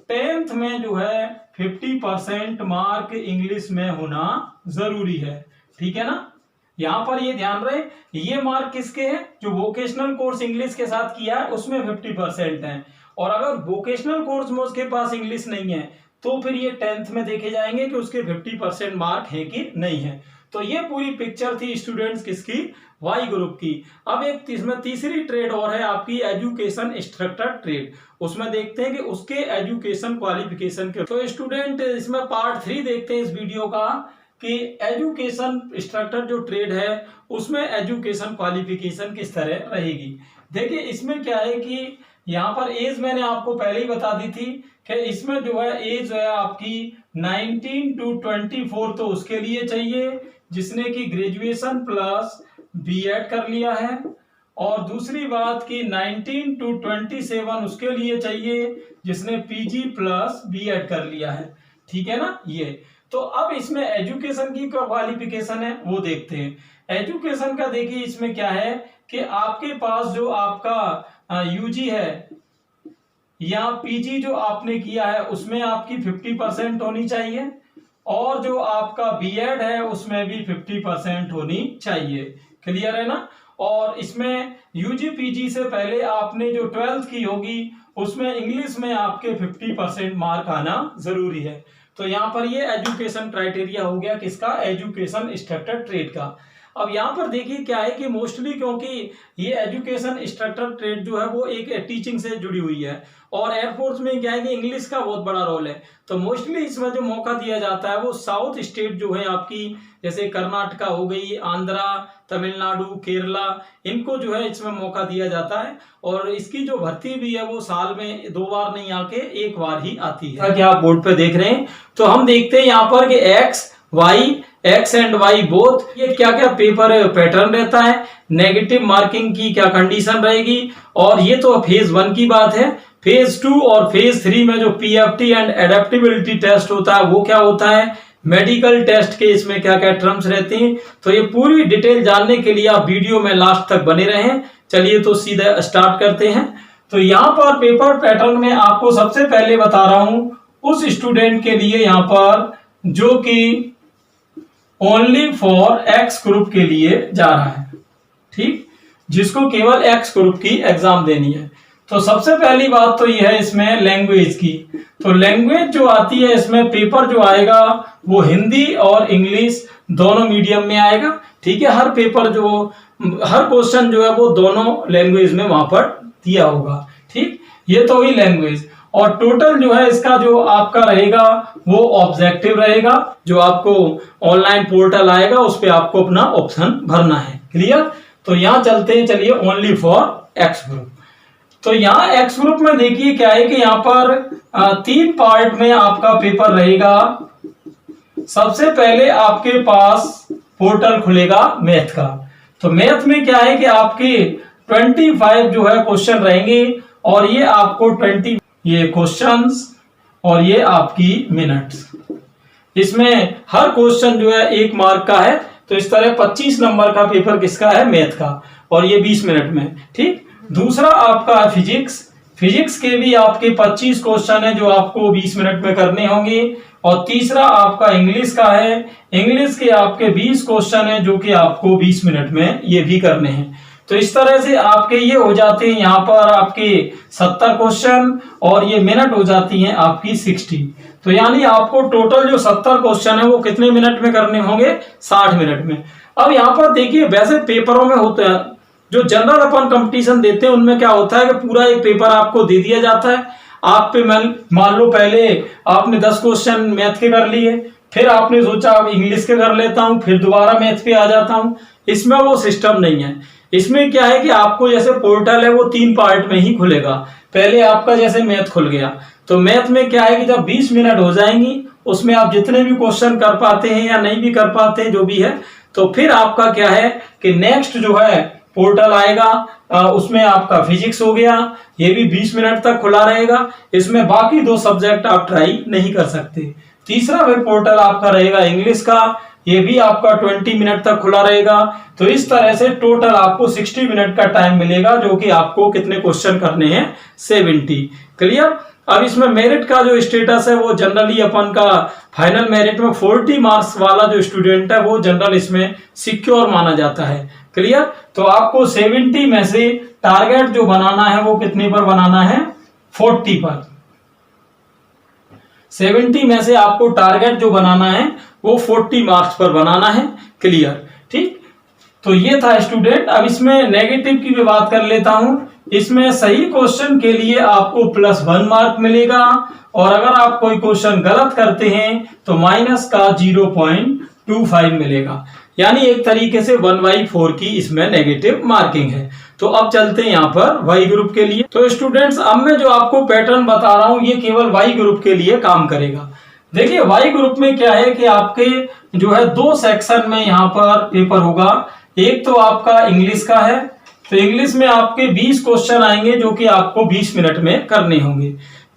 10th में जो है 50% मार्क इंग्लिश में होना जरूरी है। ठीक है ना, यहां पर ये ध्यान रहे, ये मार्क किसके हैं, जो वोकेशनल कोर्स इंग्लिश के साथ किया है उसमें 50% है। और अगर वोकेशनल कोर्स में उसके पास इंग्लिश नहीं है तो फिर ये 10th में देखे जाएंगे कि उसके 50% मार्क है कि नहीं है। तो ये पूरी पिक्चर थी स्टूडेंट्स किसकी, वाई ग्रुप की। अब एक इसमें तीसरी ट्रेड और है आपकी एजुकेशन इंस्ट्रक्टर ट्रेड। उसमें देखते हैं कि उसके एजुकेशन क्वालिफिकेशन के। तो स्टूडेंट इसमें पार्ट 3 देखते हैं इस वीडियो का कि एजुकेशन इंस्ट्रक्टर जो ट्रेड है उसमें एजुकेशन क्वालिफिकेशन किस तरह रहेगी। देखिए इसमें क्या है कि यहाँ पर एज मैंने आपको पहले ही बता दी थी कि इसमें जो है एज है आपकी 19 to 24 तो उसके लिए चाहिए जिसने कि ग्रेजुएशन प्लस बीएड कर लिया है। और दूसरी बात कि 19 to 27 उसके लिए चाहिए जिसने पीजी प्लस बीएड कर लिया है। ठीक है ना। ये तो अब इसमें एजुकेशन की क्वालिफिकेशन है वो देखते हैं। एजुकेशन का देखिए इसमें क्या है कि आपके पास जो आपका यूजी है या पीजी जो आपने किया है उसमें आपकी 50% होनी चाहिए और जो आपका बीएड है उसमें भी 50% होनी चाहिए। क्लियर है ना। और इसमें यूजी पीजी से पहले आपने जो 12th की होगी उसमें इंग्लिश में आपके 50% मार्क आना जरूरी है। तो यहाँ पर ये एजुकेशन क्राइटेरिया हो गया किसका, एजुकेशन इंस्ट्रक्टर ट्रेड का। अब यहाँ पर देखिए क्या है कि मोस्टली क्योंकि ये एजुकेशन इंस्ट्रक्टर ट्रेड जो है वो एक टीचिंग से जुड़ी हुई है और एयरफोर्स में क्या है कि इंग्लिश का बहुत बड़ा रोल है, तो मोस्टली इसमें जो मौका दिया जाता है वो साउथ स्टेट जो है आपकी, जैसे कर्नाटका हो गई, आंध्रा, तमिलनाडु, केरला, इनको जो है इसमें मौका दिया जाता है। और इसकी जो भर्ती भी है वो साल में 2 बार नहीं आके 1 बार ही आती है। क्या आप बोर्ड पे देख रहे हैं, तो हम देखते हैं यहाँ पर कि एक्स एंड वाई बोथ, ये क्या क्या पेपर पैटर्न रहता है, नेगेटिव मार्किंग की क्या कंडीशन रहेगी। और ये तो फेज 1 की बात है। फेज 2 और फेज 3 में जो पीएफटी एंड एडेप्टेबिलिटी टेस्ट होता है वो क्या होता है, मेडिकल टेस्ट के इसमें क्या क्या टर्म्स रहते हैं। तो ये पूरी डिटेल जानने के लिए आप वीडियो में लास्ट तक बने रहें। चलिए तो सीधा स्टार्ट करते हैं। तो यहाँ पर पेपर पैटर्न में आपको सबसे पहले बता रहा हूं उस स्टूडेंट के लिए यहाँ पर जो कि ओनली फॉर एक्स ग्रुप के लिए जा रहा है, ठीक, जिसको केवल एक्स ग्रुप की एग्जाम देनी है। तो सबसे पहली बात तो ये है इसमें लैंग्वेज की। तो लैंग्वेज जो आती है इसमें पेपर जो आएगा वो हिंदी और इंग्लिश दोनों मीडियम में आएगा। ठीक है, हर पेपर जो हर क्वेश्चन जो है वो दोनों लैंग्वेज में वहां पर दिया होगा। ठीक, ये तो हुई लैंग्वेज। और टोटल जो है इसका जो आपका रहेगा वो ऑब्जेक्टिव रहेगा, जो आपको ऑनलाइन पोर्टल आएगा उस पर आपको अपना ऑप्शन भरना है। क्लियर। तो यहाँ चलते हैं, चलिए ओनली फॉर एक्स ग्रुप। तो यहाँ एक्स ग्रुप में देखिए क्या है कि यहाँ पर 3 पार्ट में आपका पेपर रहेगा। सबसे पहले आपके पास पोर्टल खुलेगा मैथ का। तो मैथ में क्या है कि आपके 25 जो है क्वेश्चन रहेंगे और ये आपको 20 ये क्वेश्चंस और ये आपकी मिनट्स। इसमें हर क्वेश्चन जो है 1 मार्क का है। तो इस तरह 25 नंबर का पेपर किसका है, मैथ का, और ये 20 मिनट में। ठीक, दूसरा आपका फिजिक्स। फिजिक्स के भी आपके 25 क्वेश्चन है जो आपको 20 मिनट में करने होंगे। और तीसरा आपका इंग्लिश का है। इंग्लिश के आपके 20 क्वेश्चन है जो कि आपको 20 मिनट में ये भी करने हैं। तो इस तरह से आपके ये हो जाते हैं यहाँ पर आपके 70 क्वेश्चन, और ये मिनट हो जाती हैं आपकी 60। तो यानी आपको टोटल जो 70 क्वेश्चन है वो कितने मिनट में करने होंगे, 60 मिनट में। अब यहाँ पर देखिए, वैसे पेपरों में होता है, जो जनरल अपन कंपटीशन देते हैं उनमें क्या होता है कि पूरा एक पेपर आपको दे दिया जाता है। आप पे मान लो पहले आपने 10 क्वेश्चन मैथ के कर लिए, फिर आपने सोचा अब इंग्लिश के कर लेता हूं, फिर दोबारा मैथ पे आ जाता हूं। इसमें वो सिस्टम नहीं है। इसमें क्या है कि आपको जैसे पोर्टल है वो 3 पार्ट में ही खुलेगा। पहले आपका जैसे मैथ खुल गया, तो मैथ में क्या है कि जब 20 मिनट हो जाएंगी उसमें आप जितने भी क्वेश्चन कर पाते हैं या नहीं भी कर पाते हैं जो भी है, तो फिर आपका क्या है कि नेक्स्ट जो है पोर्टल आएगा, उसमें आपका फिजिक्स हो गया, ये भी 20 मिनट तक खुला रहेगा। इसमें बाकी 2 सब्जेक्ट आप ट्राई नहीं कर सकते। तीसरा फिर पोर्टल आपका रहेगा इंग्लिश का, ये भी आपका 20 मिनट तक खुला रहेगा। तो इस तरह से टोटल आपको 60 मिनट का टाइम मिलेगा, जो कि आपको कितने क्वेश्चन करने हैं, 70। क्लियर। अब इसमें मेरिट का जो स्टेटस है वो जनरली अपन का फाइनल मेरिट में 40 मार्क्स वाला जो स्टूडेंट है वो जनरल इसमें सिक्योर माना जाता है। क्लियर। तो आपको 70 में से टारगेट जो बनाना है वो कितने पर बनाना है, 40 पर। 70 में से आपको टारगेट जो बनाना है वो 40 मार्क्स पर बनाना है। क्लियर। ठीक, तो ये था स्टूडेंट। अब इसमें नेगेटिव की भी बात कर लेता हूं। इसमें सही क्वेश्चन के लिए आपको +1 मार्क मिलेगा, और अगर आप कोई क्वेश्चन गलत करते हैं तो माइनस का 0.25 मिलेगा। यानी एक तरीके से 1/4 की इसमें नेगेटिव मार्किंग है। तो अब चलते हैं यहाँ पर वाई ग्रुप के लिए। तो स्टूडेंट्स, अब मैं जो आपको पैटर्न बता रहा हूं ये केवल वाई ग्रुप के लिए काम करेगा। देखिए, वाई ग्रुप में क्या है कि आपके जो है 2 सेक्शन में यहाँ पर पेपर होगा। एक तो आपका इंग्लिश का है, तो इंग्लिश में आपके 20 क्वेश्चन आएंगे जो कि आपको 20 मिनट में करने होंगे।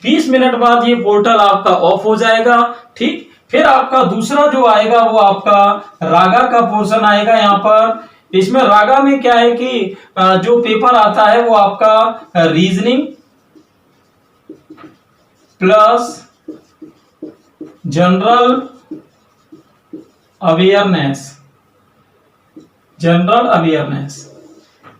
20 मिनट बाद ये पोर्टल आपका ऑफ हो जाएगा। ठीक, फिर आपका दूसरा जो आएगा वो आपका रागा का पोर्शन आएगा। यहाँ पर इसमें रागा में क्या है कि जो पेपर आता है वो आपका reasoning plus general awareness. General awareness,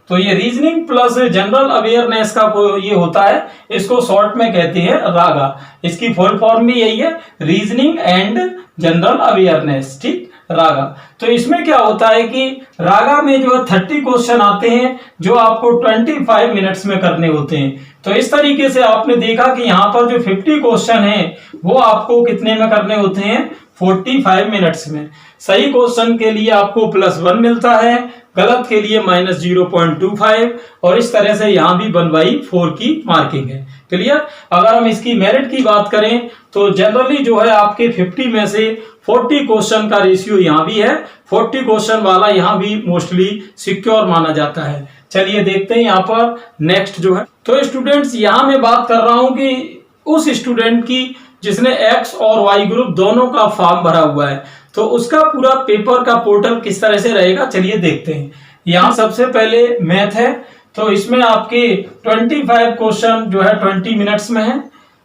तो ये रीजनिंग प्लस जनरल अवेयरनेस का ये होता है, इसको शॉर्ट में कहते हैं रागा। इसकी फुल फॉर्म भी यही है, रीजनिंग एंड जनरल अवेयरनेस। ठीक, रागा। तो इसमें क्या होता है कि रागा में जो 30 क्वेश्चन आते हैं जो आपको 25 मिनट्स में करने होते हैं। तो इस तरीके से आपने देखा कि यहाँ पर जो 50 क्वेश्चन है वो आपको कितने में करने होते हैं, 45 मिनट्स में। सही क्वेश्चन के लिए आपको +1 मिलता है, गलत के लिए -0.25, और इस तरह से यहाँ भी 1/4 की मार्किंग है। क्लियर। अगर हम इसकी मेरिट की बात करें तो जनरली जो है आपके 50 में से 40 क्वेश्चन का रेशियो यहाँ भी है। 40 क्वेश्चन वाला यहाँ भी मोस्टली सिक्योर माना जाता है। चलिए देखते हैं यहाँ पर नेक्स्ट जो है। तो स्टूडेंट्स, यहाँ मैं बात कर रहा हूँ कि उस स्टूडेंट की जिसने एक्स और वाई ग्रुप दोनों का फॉर्म भरा हुआ है, तो उसका पूरा पेपर का पोर्टल किस तरह से रहेगा, चलिए देखते हैं। यहाँ सबसे पहले मैथ है, तो इसमें आपके 25 क्वेश्चन जो है 20 मिनट्स में है।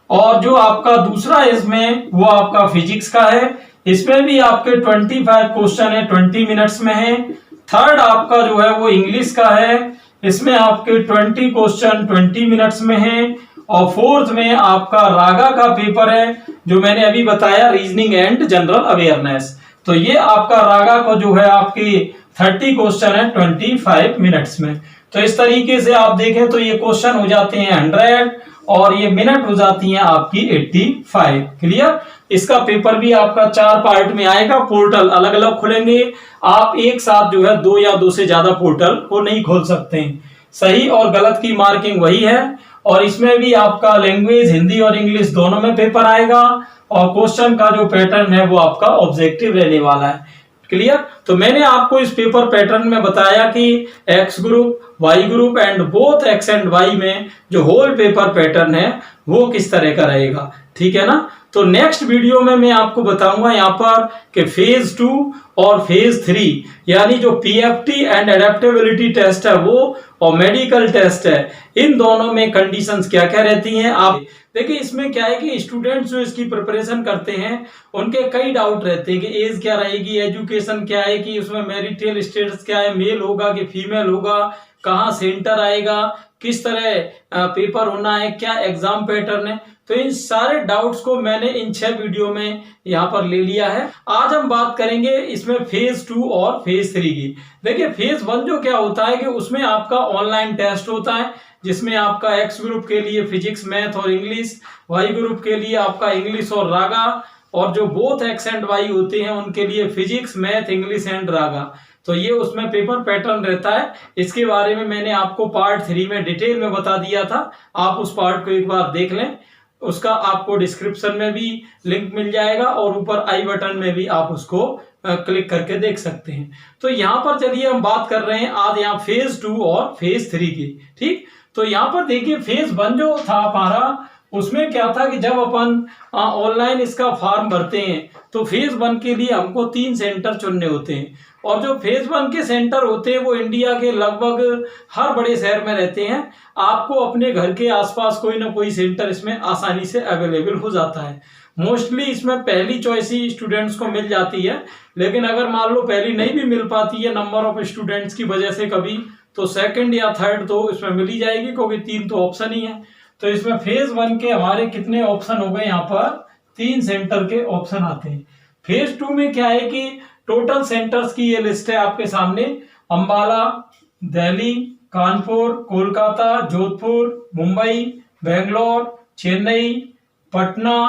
और जो आपका दूसरा इसमें वो आपका फिजिक्स का है, इसमें भी आपके 25 क्वेश्चन है 20 मिनट्स में है। थर्ड आपका जो है वो इंग्लिश का है, इसमें आपके 20 क्वेश्चन 20 मिनट्स में है। और फोर्थ में आपका रागा का पेपर है, जो मैंने अभी बताया, रीजनिंग एंड जनरल अवेयरनेस। तो ये आपका रागा को जो है आपकी 30 क्वेश्चन है 25 मिनट्स में। तो इस तरीके से आप देखें तो ये क्वेश्चन हो जाते हैं 100 और ये मिनट हो जाती हैं आपकी 85। क्लियर। इसका पेपर भी आपका 4 पार्ट में आएगा, पोर्टल अलग अलग खुलेंगे। आप एक साथ जो है 2 या 2 से ज्यादा पोर्टल को नहीं खोल सकते हैं। सही और गलत की मार्किंग वही है। और इसमें भी आपका लैंग्वेज हिंदी और इंग्लिश दोनों में पेपर आएगा, और क्वेश्चन का जो पैटर्न है वो आपका ऑब्जेक्टिव रहने वाला है। क्लियर। तो मैंने आपको इस पेपर पैटर्न में बताया कि X group, Y group and both X and Y में जो होल पेपर पैटर्न है वो किस तरह का रहेगा। ठीक है ना। तो तो नेक्स्ट वीडियो में मैं आपको बताऊंगा यहाँ पर कि फेज 2 और फेज 3 यानी जो पीएफटी एंड एडेप्टेबिलिटी टेस्ट है वो और मेडिकल टेस्ट है, इन दोनों में कंडीशंस क्या क्या रहती हैं। आप देखिए इसमें क्या है कि स्टूडेंट्स जो इसकी प्रिपरेशन करते हैं उनके कई डाउट रहते हैं कि एज क्या रहेगी, एजुकेशन क्या है, कि उसमें मैरिटल स्टेटस क्या है, मेल होगा कि फीमेल होगा, कहाँ सेंटर आएगा, किस तरह पेपर होना है, क्या एग्जाम पैटर्न है। तो इन सारे डाउट्स को मैंने इन 6 वीडियो में यहाँ पर ले लिया है। आज हम बात करेंगे इसमें फेज 2 और फेज 3 की। देखिए फेज 1 जो क्या होता है कि उसमें आपका ऑनलाइन टेस्ट होता है, जिसमें आपका एक्स ग्रुप के लिए फिजिक्स, मैथ और इंग्लिश, वाई ग्रुप के लिए आपका इंग्लिश और रागा, और जो बोथ एक्स एंड वाई होते हैं उनके लिए फिजिक्स, मैथ, इंग्लिश एंड रागा। तो ये उसमें पेपर पैटर्न रहता है। इसके बारे में मैंने आपको पार्ट 3 में डिटेल में बता दिया था, आप उस पार्ट को एक बार देख लें। उसका आपको डिस्क्रिप्शन में भी लिंक मिल जाएगा और ऊपर आई बटन में भी आप उसको क्लिक करके देख सकते हैं। तो यहाँ पर चलिए हम बात कर रहे हैं आज यहाँ फेज 2 और फेज 3 की। ठीक, तो यहाँ पर देखिए फेज 1 जो था हमारा, उसमें क्या था कि जब अपन ऑनलाइन इसका फॉर्म भरते हैं तो फेज 1 के लिए हमको 3 सेंटर चुनने होते हैं, और जो फेज 1 के सेंटर होते हैं वो इंडिया के लगभग हर बड़े शहर में रहते हैं। आपको अपने घर के आसपास कोई ना कोई सेंटर इसमें आसानी से अवेलेबल हो जाता है। मोस्टली इसमें पहली चॉइस ही स्टूडेंट्स को मिल जाती है, लेकिन अगर मान लो पहली नहीं भी मिल पाती है नंबर ऑफ स्टूडेंट्स की वजह से कभी, तो सेकंड या थर्ड तो इसमें मिल ही जाएगी, क्योंकि 3 तो ऑप्शन ही है। तो इसमें फेज 1 के हमारे कितने ऑप्शन हो गए, यहाँ पर 3 सेंटर के ऑप्शन आते हैं। फेज 2 में क्या है कि टोटल सेंटर्स की ये लिस्ट है आपके सामने। अंबाला, दिल्ली, कानपुर, कोलकाता, जोधपुर, मुंबई, बेंगलोर, चेन्नई, पटना,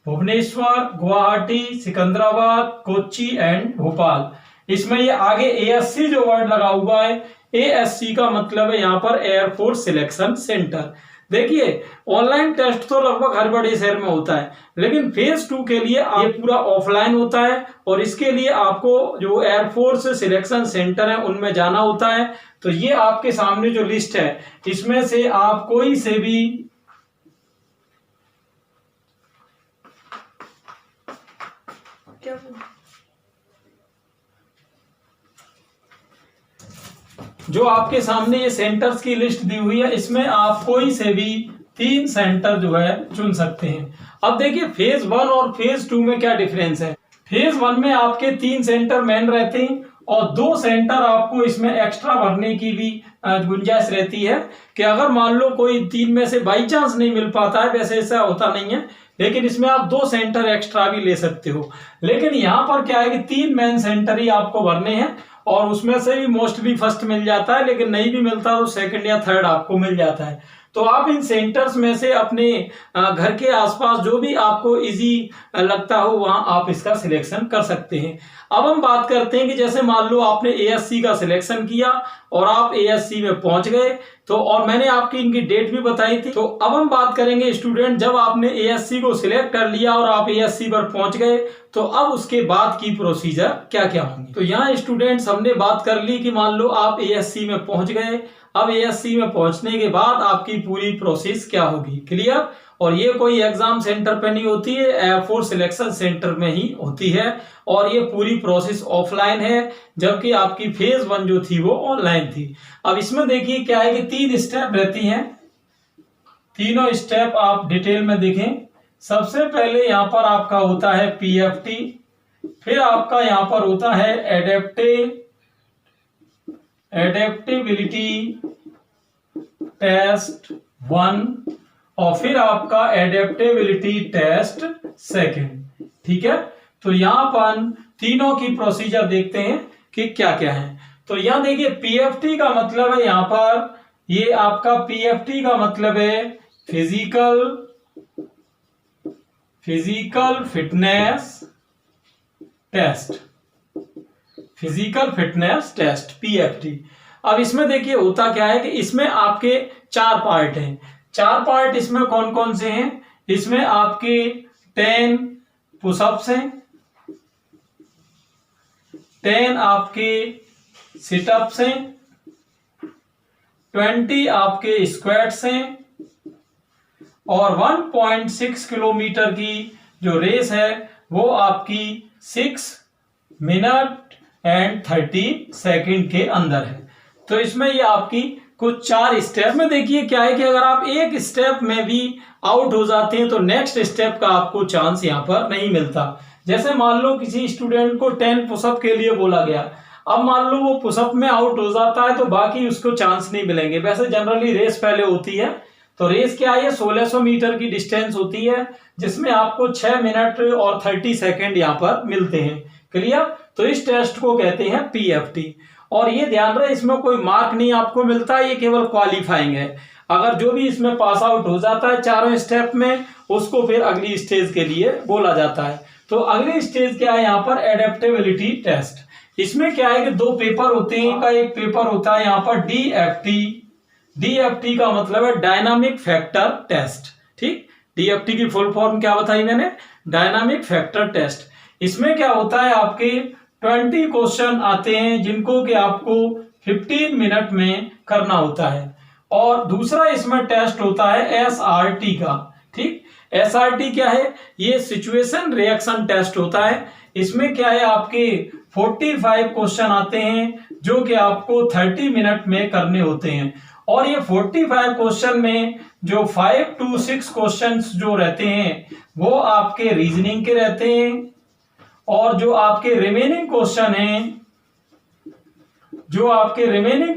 भुवनेश्वर, गुवाहाटी, सिकंदराबाद, कोच्चि एंड भोपाल। इसमें ये आगे एएससी जो वर्ड लगा हुआ है, एएससी का मतलब है यहाँ पर एयरफोर्स सिलेक्शन सेंटर। देखिए ऑनलाइन टेस्ट तो लगभग हर बड़े शहर में होता है, लेकिन फेज 2 के लिए ये पूरा ऑफलाइन होता है, और इसके लिए आपको जो एयरफोर्स सिलेक्शन सेंटर है उनमें जाना होता है। तो ये आपके सामने जो लिस्ट है, इसमें से आप कोई से भी जो आपके सामने ये सेंटर्स की लिस्ट दी हुई है, इसमें आप कोई से भी 3 सेंटर जो है चुन सकते हैं। अब देखिए फेज 1 और फेज 2 में क्या डिफरेंस है। फेज 1 में आपके 3 सेंटर मेन रहते हैं, और 2 सेंटर आपको इसमें एक्स्ट्रा भरने की भी गुंजाइश रहती है, कि अगर मान लो कोई 3 में से बाई चांस नहीं मिल पाता है, वैसे ऐसा होता नहीं है, लेकिन इसमें आप 2 सेंटर एक्स्ट्रा भी ले सकते हो। लेकिन यहाँ पर क्या है कि 3 मेन सेंटर ही आपको भरने हैं, और उसमें से भी मोस्टली फर्स्ट मिल जाता है, लेकिन नहीं भी मिलता तो सेकंड या थर्ड आपको मिल जाता है। तो आप इन सेंटर्स में से अपने घर के आसपास जो भी आपको इजी लगता हो वहां आप इसका सिलेक्शन कर सकते हैं। अब हम बात करते हैं कि जैसे मान लो आपने एएससी का सिलेक्शन किया और आप एएससी में पहुंच गए, तो और मैंने आपकी इनकी डेट भी बताई थी। तो अब हम बात करेंगे स्टूडेंट, जब आपने एएससी को सिलेक्ट कर लिया और आप एएससी पर पहुंच गए, तो अब उसके बाद की प्रोसीजर क्या क्या होंगी। तो यहाँ स्टूडेंट्स हमने बात कर ली कि मान लो आप एएससी में पहुंच गए। अब एएससी में पहुंचने के बाद आपकी पूरी प्रोसेस क्या होगी, क्लियर। और ये कोई एग्जाम सेंटर पे नहीं होती है, एयरफोर्स सिलेक्शन सेंटर में ही होती है, और ये पूरी प्रोसेस ऑफलाइन है, जबकि आपकी फेज 1 जो थी वो ऑनलाइन थी। अब इसमें देखिए क्या है कि 3 स्टेप रहती हैं, तीनों स्टेप आप डिटेल में देखें। सबसे पहले यहाँ पर आपका होता है पीएफटी, फिर आपका यहाँ पर होता है एडेप्टेबिलिटी टेस्ट 1, और फिर आपका एडेप्टेबिलिटी टेस्ट 2। ठीक है, तो यहां पर तीनों की प्रोसीजर देखते हैं कि क्या क्या है। तो यहां देखिए पीएफटी का मतलब है, यहां पर ये आपका पीएफटी का मतलब है physical fitness test, physical fitness test PFT. अब इसमें देखिए होता क्या है कि इसमें आपके 4 पार्ट हैं। 4 पार्ट इसमें कौन कौन से हैं, इसमें आपके 10 पुशअप्स हैं, 10 आपके सिटअप्स हैं, 20 आपके स्क्वाट्स हैं, और 1.6 किलोमीटर की जो रेस है वो आपकी 6 मिनट एंड 30 सेकंड के अंदर है। तो इसमें ये आपकी कुछ 4 स्टेप में देखिए क्या है कि अगर आप एक स्टेप में भी आउट हो जाते हैं तो नेक्स्ट स्टेप का आपको चांस यहाँ पर नहीं मिलता। जैसे मान लो किसी स्टूडेंट को 10 पुशअप के लिए बोला गया, अब मान लो वो पुशअप में आउट हो जाता है तो बाकी उसको चांस नहीं मिलेंगे। वैसे जनरली रेस पहले होती है, तो रेस क्या है, 1600 मीटर की डिस्टेंस होती है जिसमें आपको 6 मिनट और 30 सेकेंड यहाँ पर मिलते हैं। क्लियर? तो इस टेस्ट को कहते हैं पीएफटी। और ये ध्यान रहे इसमें कोई मार्क नहीं आपको मिलता, ये केवल क्वालिफाइंग है। अगर जो भी इसमें पास आउट हो जाता है चारों स्टेप में, उसको फिर अगली स्टेज के लिए बोला जाता है। तो अगली स्टेज क्या है यहाँ पर, एडेप्टेबिलिटी टेस्ट। इसमें क्या है कि 2 पेपर होते हैं। का एक पेपर होता है यहाँ पर डीएफटी। डीएफटी का मतलब है डायनामिक फैक्टर टेस्ट। ठीक, डीएफटी की फुल फॉर्म क्या बताई मैंने, डायनामिक फैक्टर टेस्ट। इसमें क्या होता है, आपके 20 क्वेश्चन आते हैं जिनको कि आपको 15 मिनट में करना होता है। और दूसरा इसमें टेस्ट होता है एसआरटी का। ठीक, एसआरटी क्या है, ये सिचुएशन रिएक्शन टेस्ट होता है। इसमें क्या है, आपके 45 क्वेश्चन आते हैं जो कि आपको 30 मिनट में करने होते हैं। और ये 45 क्वेश्चन में जो 5 to 6 क्वेश्चंस जो रहते हैं वो आपके रीजनिंग के रहते हैं, और जो आपके रिमेनिंग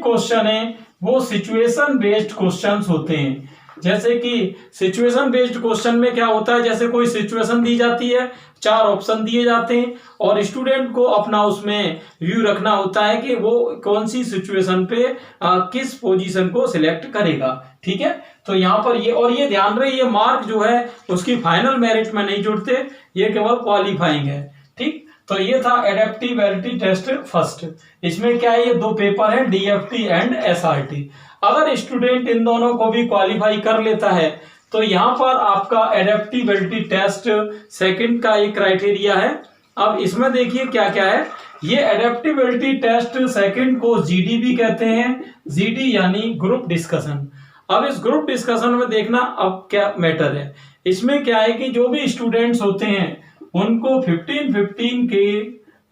क्वेश्चन हैं वो सिचुएशन बेस्ड क्वेश्चंस होते हैं। जैसे कि सिचुएशन बेस्ड क्वेश्चन में क्या होता है, जैसे कोई सिचुएशन दी जाती है, 4 ऑप्शन दिए जाते हैं और स्टूडेंट को अपना उसमें व्यू रखना होता है कि वो कौन सी सिचुएशन पे किस पोजीशन को सिलेक्ट करेगा। ठीक है, तो यहाँ पर ये ध्यान रहे, ये मार्क जो है उसकी फाइनल मेरिट में नहीं जुड़ते, ये केवल क्वालिफाइंग है। ठीक, तो ये था एडेप्टेबिलिटी टेस्ट फर्स्ट। इसमें क्या है, ये 2 पेपर है, डीएफटी एंड एसआरटी। अगर स्टूडेंट इन दोनों को भी क्वालिफाई कर लेता है तो यहाँ पर आपका एडेप्टेबिलिटी टेस्ट सेकंड का एक क्राइटेरिया है। अब इसमें देखिए क्या क्या है, ये एडेप्टेबिलिटी टेस्ट सेकंड को जीडी भी कहते हैं। जीडी यानी ग्रुप डिस्कशन। अब इस ग्रुप डिस्कशन में देखना अब क्या मैटर है, इसमें क्या है कि जो भी स्टूडेंट्स होते हैं उनको 15-15 के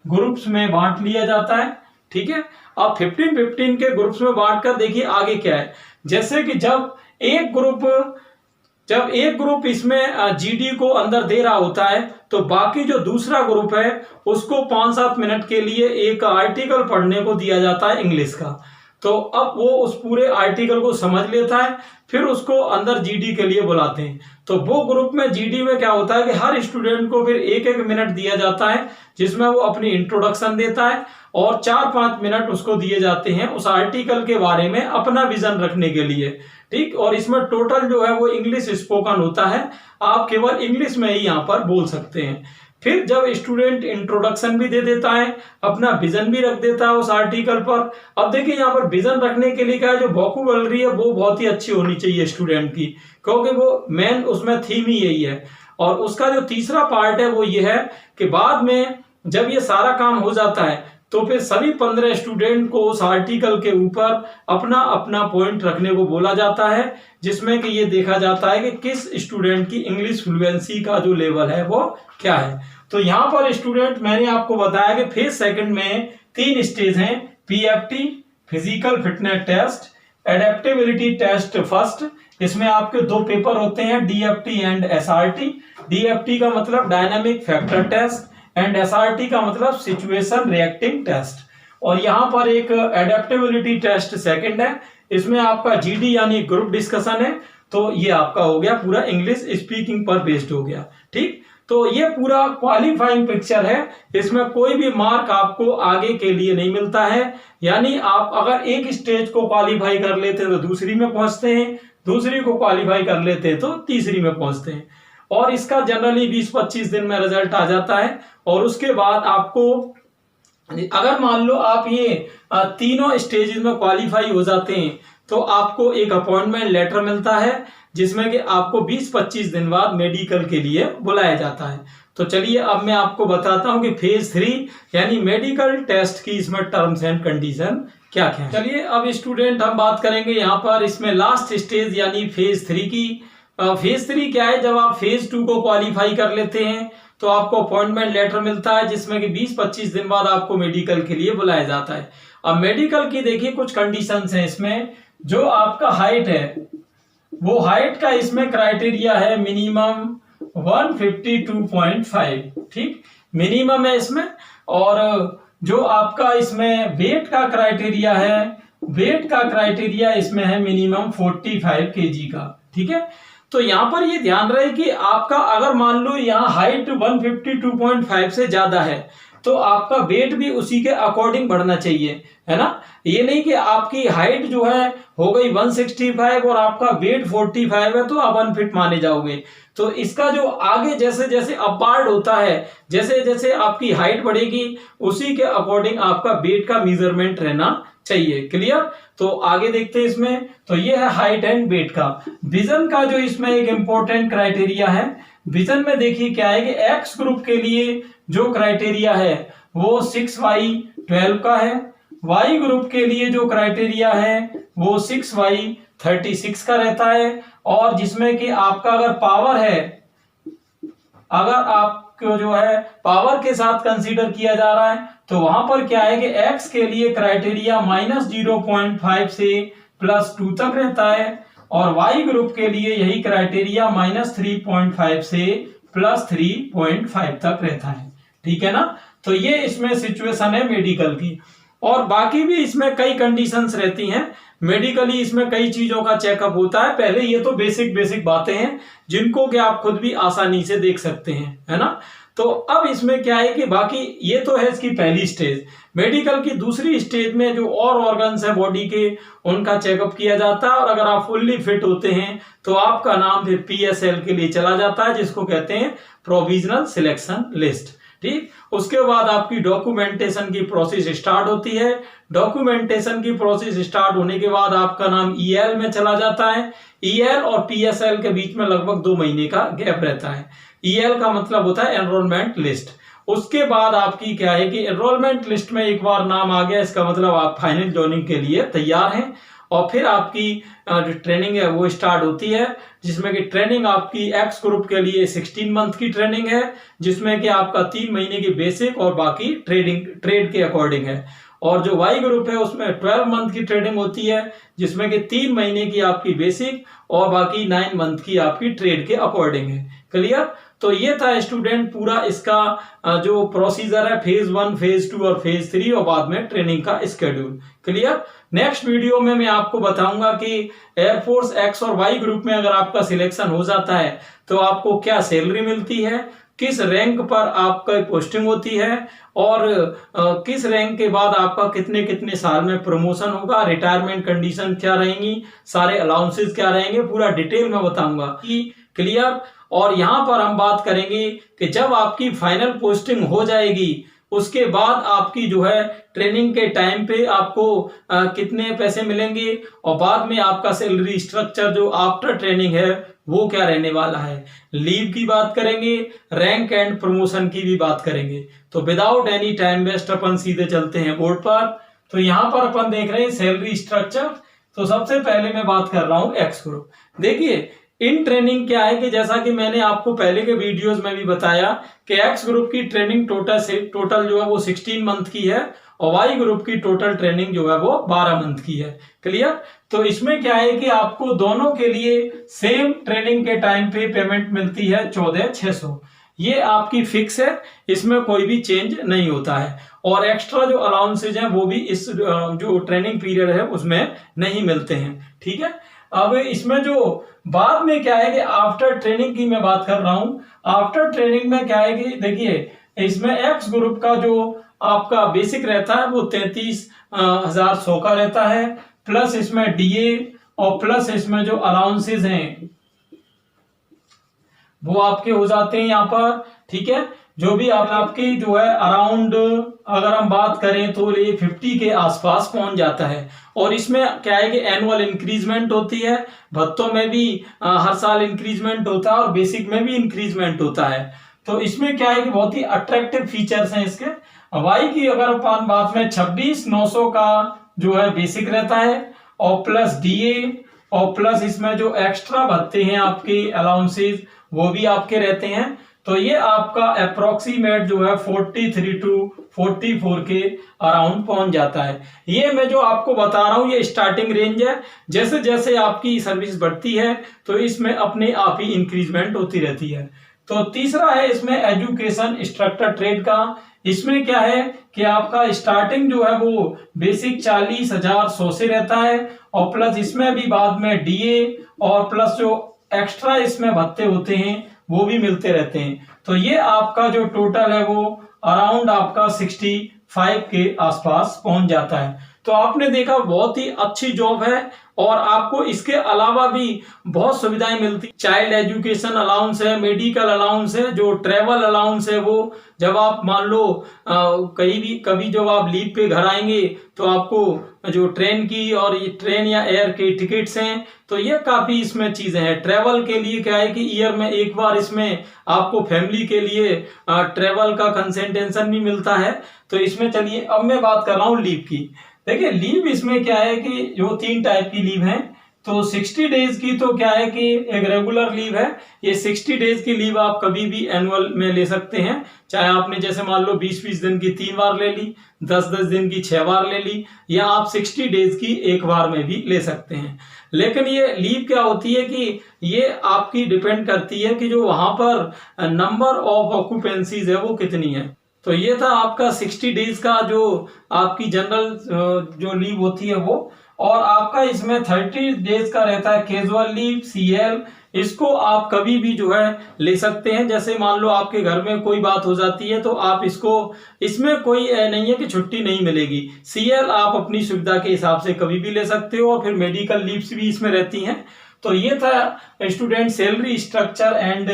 ग्रुप्स में बांट लिया जाता है। ठीक है, अब 15-15 के ग्रुप्स में बांटकर देखिए आगे क्या है, जैसे कि जब एक ग्रुप इसमें जीडी को अंदर दे रहा होता है तो बाकी जो दूसरा ग्रुप है उसको 5-7 मिनट के लिए एक आर्टिकल पढ़ने को दिया जाता है इंग्लिश का। तो अब वो उस पूरे आर्टिकल को समझ लेता है, फिर उसको अंदर जीडी के लिए बुलाते हैं। तो वो ग्रुप में जीडी में क्या होता है कि हर स्टूडेंट को फिर 1-1 मिनट दिया जाता है जिसमें वो अपनी इंट्रोडक्शन देता है, और 4-5 मिनट उसको दिए जाते हैं उस आर्टिकल के बारे में अपना विजन रखने के लिए। ठीक, और इसमें टोटल जो है वो इंग्लिश स्पोकन होता है, आप केवल इंग्लिश में ही यहाँ पर बोल सकते हैं। फिर जब स्टूडेंट इंट्रोडक्शन भी दे देता है, अपना विजन भी रख देता है उस आर्टिकल पर। अब देखिए यहाँ पर विजन रखने के लिए क्या है, जो वोकैबुलरी है वो बहुत ही अच्छी होनी चाहिए स्टूडेंट की, क्योंकि वो मेन उसमें थीम ही यही है। और उसका जो तीसरा पार्ट है वो ये है कि बाद में जब ये सारा काम हो जाता है तो फिर सभी 15 स्टूडेंट को उस आर्टिकल के ऊपर अपना अपना पॉइंट रखने को बोला जाता है, जिसमें कि ये देखा जाता है कि किस स्टूडेंट की इंग्लिश फ्लुएंसी का जो लेवल है वो क्या है। तो यहाँ पर स्टूडेंट मैंने आपको बताया कि फेज सेकंड में 3 स्टेज हैं, PFT physical fitness test, adaptability test first. इसमें आपके 2 पेपर होते हैं, डीएफटी एंड एसआरटी। डीएफटी का मतलब dynamic factor test and SRT का मतलब सिचुएशन रिएक्टिंग टेस्ट। और यहाँ पर एक एडेप्टेबिलिटी टेस्ट सेकंड है, इसमें आपका जीडी यानी ग्रुप डिस्कशन है। तो ये आपका हो गया पूरा इंग्लिश स्पीकिंग पर बेस्ड हो गया। ठीक, तो ये पूरा क्वालिफाइंग पिक्चर है, इसमें कोई भी मार्क आपको आगे के लिए नहीं मिलता है। यानी आप अगर एक स्टेज को क्वालिफाई कर लेते हैं तो दूसरी में पहुंचते हैं, दूसरी को क्वालिफाई कर लेते हैं तो तीसरी में पहुंचते हैं। और इसका जनरली 20-25 दिन में रिजल्ट आ जाता है। और उसके बाद आपको अगर मान लो आप ये तीनों स्टेजेस में क्वालिफाई हो जाते हैं तो आपको एक अपॉइंटमेंट लेटर मिलता है जिसमें कि आपको 20-25 दिन बाद मेडिकल के लिए बुलाया जाता है। तो चलिए अब मैं आपको बताता हूं कि फेज 3 यानी मेडिकल टेस्ट की इसमें टर्म्स एंड कंडीशन क्या क्या है। चलिए अब स्टूडेंट हम बात करेंगे यहाँ पर इसमें लास्ट स्टेज यानी फेज 3 की। फेज 3 क्या है, जब आप फेज 2 को क्वालिफाई कर लेते हैं तो आपको अपॉइंटमेंट लेटर मिलता है, जिसमें कि 20-25 दिन बाद आपको मेडिकल के लिए बुलाया जाता है। अब मेडिकल की देखिए कुछ कंडीशंस हैं इसमें। जो आपका हाइट है, वो हाइट का इसमें क्राइटेरिया है मिनिमम 152.5, ठीक, मिनिमम है इसमें। और जो आपका इसमें वेट का क्राइटेरिया है, वेट का क्राइटेरिया इसमें है मिनिमम 45 kg का, ठीक है। तो यहां पर ये ध्यान रहे कि आपका अगर मान लो यहाँ हाइट 152.5 से ज्यादा है तो आपका वेट भी उसी के अकॉर्डिंग बढ़ना चाहिए, है ना। ये नहीं कि आपकी हाइट जो है हो गई 165 और आपका वेट 45 है तो आप अनफिट माने जाओगे। तो इसका जो आगे जैसे जैसे अपवार्ड होता है, जैसे जैसे आपकी हाइट बढ़ेगी उसी के अकॉर्डिंग आपका वेट का मेजरमेंट रहना चाहिए। क्लियर। तो आगे देखते हैं इसमें। तो ये है हाइट एंड वेट का। विजन का जो इसमें एक इंपॉर्टेंट क्राइटेरिया है, विजन में देखिए क्या है कि एक्स ग्रुप के लिए जो क्राइटेरिया है वो 6/12 का है, वाई ग्रुप के लिए जो क्राइटेरिया है वो 6/36 का रहता है। और जिसमें कि आपका अगर पावर है, अगर आपको जो है पावर के साथ कंसीडर किया जा रहा है तो वहां पर क्या है कि x के लिए क्राइटेरिया -0.5 से +2 तक रहता है और y ग्रुप के लिए यही क्राइटेरिया -3.5 से +3.5 तक रहता है, ठीक है ना। तो ये इसमें सिचुएशन है मेडिकल की। और बाकी भी इसमें कई कंडीशंस रहती हैं। मेडिकली इसमें कई चीजों का चेकअप होता है। पहले ये तो बेसिक बातें हैं जिनको कि आप खुद भी आसानी से देख सकते हैं, है ना। तो अब इसमें क्या है कि बाकी ये तो है इसकी पहली स्टेज। मेडिकल की दूसरी स्टेज में जो और ऑर्गन्स है बॉडी के उनका चेकअप किया जाता है और अगर आप फुल्ली फिट होते हैं तो आपका नाम फिर PSL के लिए चला जाता है, जिसको कहते हैं प्रोविजनल सिलेक्शन लिस्ट, ठीक। उसके बाद आपकी डॉक्यूमेंटेशन की प्रोसेस स्टार्ट होती है। डॉक्यूमेंटेशन की प्रोसेस स्टार्ट होने के बाद आपका नाम EL में चला जाता है। EL और PSL के बीच में लगभग 2 महीने का गैप रहता है। EL का मतलब होता है एनरोलमेंट लिस्ट। उसके बाद आपकी क्या है कि एनरोलमेंट लिस्ट में एक बार नाम आ गया, इसका मतलब आप फाइनल जॉइनिंग के लिए तैयार हैं। और फिर आपकी जो ट्रेनिंग है वो स्टार्ट होती है, जिसमें कि ट्रेनिंग आपकी एक्स ग्रुप के लिए 16 मंथ की ट्रेनिंग है, जिसमें कि आपका 3 महीने की बेसिक और बाकी ट्रेड के अकॉर्डिंग है। और जो वाई ग्रुप है उसमें 12 मंथ की ट्रेनिंग होती है, जिसमें कि 3 महीने की आपकी बेसिक और बाकी 9 मंथ की आपकी ट्रेड के अकॉर्डिंग है। क्लियर। तो ये था स्टूडेंट पूरा इसका जो प्रोसीजर है, फेज 1, फेज 2 और फेज 3 और बाद में ट्रेनिंग का स्केड्यूल। क्लियर। नेक्स्ट वीडियो में मैं आपको बताऊंगा कि एयरफोर्स एक्स और वाई ग्रुप में अगर आपका सिलेक्शन हो जाता है तो आपको क्या सैलरी मिलती है, किस रैंक पर आपका पोस्टिंग होती है और किस रैंक के बाद आपका कितने कितने साल में प्रमोशन होगा, रिटायरमेंट कंडीशन क्या रहेंगी, सारे अलाउंसेस क्या रहेंगे, पूरा डिटेल में बताऊंगा कि क्लियर। और यहां पर हम बात करेंगे कि जब आपकी फाइनल पोस्टिंग हो जाएगी उसके बाद आपकी जो है ट्रेनिंग के टाइम पे आपको कितने पैसे मिलेंगे और बाद में आपका सैलरी स्ट्रक्चर जो आफ्टर ट्रेनिंग है वो क्या रहने वाला है। लीव की बात करेंगे, रैंक एंड प्रमोशन की भी बात करेंगे। तो विदाउट एनी टाइम वेस्ट अपन सीधे चलते हैं बोर्ड पर। तो यहां पर अपन देख रहे हैं सैलरी स्ट्रक्चर। तो सबसे पहले मैं बात कर रहा हूं एक्स ग्रुप। देखिए इन ट्रेनिंग क्या है कि जैसा कि मैंने आपको पहले के वीडियोस में भी बताया कि एक्स ग्रुप की ट्रेनिंग टोटल जो है वो 16 मंथ की है और वाई ग्रुप की टोटल ट्रेनिंग जो है वो 12 मंथ की है। क्लियर। तो इसमें क्या है कि आपको दोनों के लिए सेम ट्रेनिंग के टाइम पे पेमेंट मिलती है 14,600। ये आपकी फिक्स है, इसमें कोई भी चेंज नहीं होता है। और एक्स्ट्रा जो अलाउंसेज हैं वो भी इस जो ट्रेनिंग पीरियड है उसमें नहीं मिलते हैं, ठीक है। अब इसमें जो बाद में क्या है कि आफ्टर ट्रेनिंग की मैं बात कर रहा हूं। आफ्टर ट्रेनिंग में क्या है कि देखिए इसमें एक्स ग्रुप का जो आपका बेसिक रहता है वो 33,100 का रहता है, प्लस इसमें DA और प्लस इसमें जो अलाउंसेज हैं वो आपके हो जाते हैं यहाँ पर, ठीक है। जो भी आपकी जो है अराउंड अगर हम बात करें तो ये 50 के आसपास पहुंच जाता है। और इसमें क्या है कि एनुअल इंक्रीजमेंट होती है, भत्तों में भी हर साल इंक्रीजमेंट होता है और बेसिक में भी इंक्रीजमेंट होता है। तो इसमें क्या है कि बहुत ही अट्रैक्टिव फीचर्स हैं इसके। वाई की अगर अपन बात में 26,900 का जो है बेसिक रहता है और प्लस DA और प्लस इसमें जो एक्स्ट्रा भत्ते हैं आपके अलाउंसेस वो भी आपके रहते हैं। तो ये आपका अप्रोक्सीमेट जो है 43 टू 44 के अराउंड पहुंच जाता है। ये मैं जो आपको बता रहा हूं ये स्टार्टिंग रेंज है, जैसे जैसे आपकी सर्विस बढ़ती है तो इसमें अपने आप ही इंक्रीजमेंट होती रहती है। तो तीसरा है इसमें एजुकेशन इंस्ट्रक्टर ट्रेड का। इसमें क्या है कि आपका स्टार्टिंग जो है वो बेसिक 40,100 से रहता है, और प्लस इसमें भी बाद में डीए और प्लस जो एक्स्ट्रा इसमें भत्ते होते हैं वो भी मिलते रहते हैं। तो ये आपका जो टोटल है वो अराउंड आपका 65 के आसपास पहुंच जाता है। तो आपने देखा बहुत ही अच्छी जॉब है, और आपको इसके अलावा भी बहुत सुविधाएं मिलती। चाइल्ड एजुकेशन अलाउंस है, मेडिकल अलाउंस है, जो ट्रेवल अलाउंस है वो जब आप मान लो कहीं भी कभी जब आप लीव पे घर आएंगे तो आपको जो ट्रेन की और ये ट्रेन या एयर के टिकट्स हैं, तो ये काफी इसमें चीजें हैं। ट्रेवल के लिए क्या है कि ईयर में एक बार इसमें आपको फैमिली के लिए ट्रेवल का कंसल्टेशन भी मिलता है। तो इसमें चलिए अब मैं बात कर रहा हूँ लीव की। देखिए लीव इसमें क्या है कि जो 3 टाइप की लीव है। तो 60 डेज की तो क्या है कि एक रेगुलर लीव है। ये 60 डेज की लीव आप कभी भी एनुअल में ले सकते हैं, चाहे आपने जैसे मान लो 20-20 दिन की 3 बार ले ली, 10-10 दिन की 6 बार ले ली, या आप 60 डेज की एक बार में भी ले सकते हैं। लेकिन ये लीव क्या होती है कि ये आपकी डिपेंड करती है कि जो वहां पर नंबर ऑफ ऑक्यूपेंसीज है वो कितनी है। तो ये था आपका 60 डेज का जो आपकी जनरल जो लीव होती है वो। और आपका इसमें 30 डेज का रहता है कैजुअल लीव, सीएल। इसको आप कभी भी जो है ले सकते हैं। जैसे मान लो आपके घर में कोई बात हो जाती है तो आप इसको, इसमें कोई नहीं है कि छुट्टी नहीं मिलेगी। सीएल आप अपनी सुविधा के हिसाब से कभी भी ले सकते हो, और फिर मेडिकल लीव्स भी इसमें रहती हैं। तो ये था student salary structure and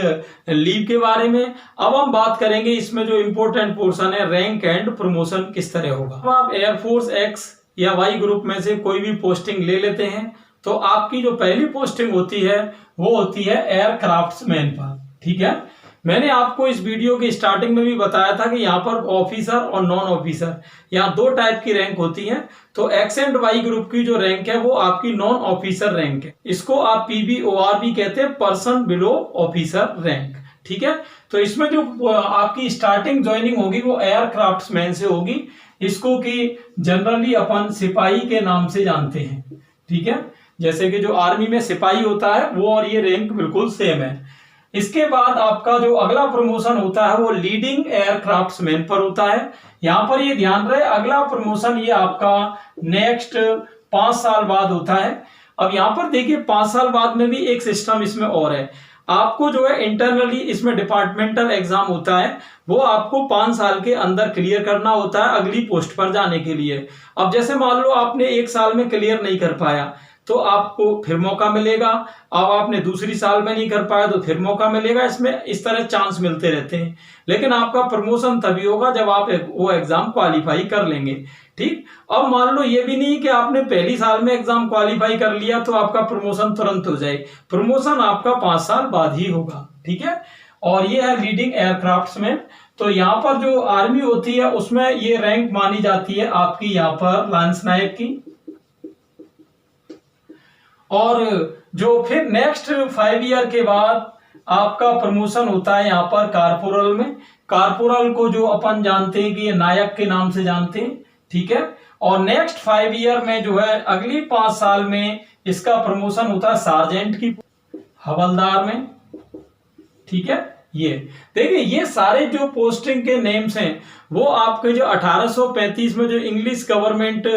leave के बारे में। अब हम बात करेंगे इसमें जो इंपॉर्टेंट पोर्शन है, रैंक एंड प्रमोशन किस तरह होगा। अब आप एयरफोर्स एक्स या वाई ग्रुप में से कोई भी पोस्टिंग ले लेते हैं तो आपकी जो पहली पोस्टिंग होती है वो होती है एयरक्राफ्ट्समैन पर। ठीक है, मैंने आपको इस वीडियो की स्टार्टिंग में भी बताया था कि यहाँ पर ऑफिसर और नॉन ऑफिसर, यहाँ 2 टाइप की रैंक होती है। तो एक्स एंड वाई ग्रुप की जो रैंक है वो आपकी नॉन ऑफिसर रैंक है। इसको आप पीबीओआर भी कहते हैं, पर्सन बिलो ऑफिसर रैंक। ठीक है, तो इसमें जो आपकी स्टार्टिंग ज्वाइनिंग होगी वो एयरक्राफ्ट्समैन से होगी। इसको कि जनरली अपन सिपाही के नाम से जानते हैं। ठीक है, जैसे कि जो आर्मी में सिपाही होता है वो और ये रैंक बिल्कुल सेम है। इसके बाद आपका जो अगला प्रमोशन होता है वो लीडिंग एयरक्राफ्ट्समैन पर होता है। यहां पर ये ध्यान रहे, अगला प्रमोशन ये आपका नेक्स्ट 5 साल बाद होता है। अब यहां पर देखिए 5 साल बाद में भी एक सिस्टम इसमें और है। आपको जो है इंटरनली इसमें डिपार्टमेंटल एग्जाम होता है, वो आपको 5 साल के अंदर क्लियर करना होता है अगली पोस्ट पर जाने के लिए। अब जैसे मान लो आपने 1 साल में क्लियर नहीं कर पाया तो आपको फिर मौका मिलेगा। अब आपने दूसरी साल में नहीं कर पाया तो फिर मौका मिलेगा। इसमें इस तरह चांस मिलते रहते हैं, लेकिन आपका प्रमोशन तभी होगा जब आप वो एग्जाम क्वालिफाई कर लेंगे। ठीक, अब मान लो ये भी नहीं कि आपने पहली साल में एग्जाम क्वालिफाई कर लिया तो आपका प्रमोशन तुरंत हो जाए। प्रमोशन आपका 5 साल बाद ही होगा। ठीक है, और ये है लीडिंग एयरक्राफ्ट्समैन। तो यहाँ पर जो आर्मी होती है उसमें ये रैंक मानी जाती है आपकी यहाँ पर लांस नायक की। और जो फिर नेक्स्ट 5 ईयर के बाद आपका प्रमोशन होता है यहाँ पर कारपोरल में। कारपोरल को जो अपन जानते हैं कि ये नायक के नाम से जानते हैं। ठीक है, और नेक्स्ट 5 ईयर में जो है अगली 5 साल में इसका प्रमोशन होता है सार्जेंट की, हवलदार में। ठीक है, ये देखिए ये सारे जो पोस्टिंग के नेम्स हैं वो आपके जो 1835 में जो इंग्लिश गवर्नमेंट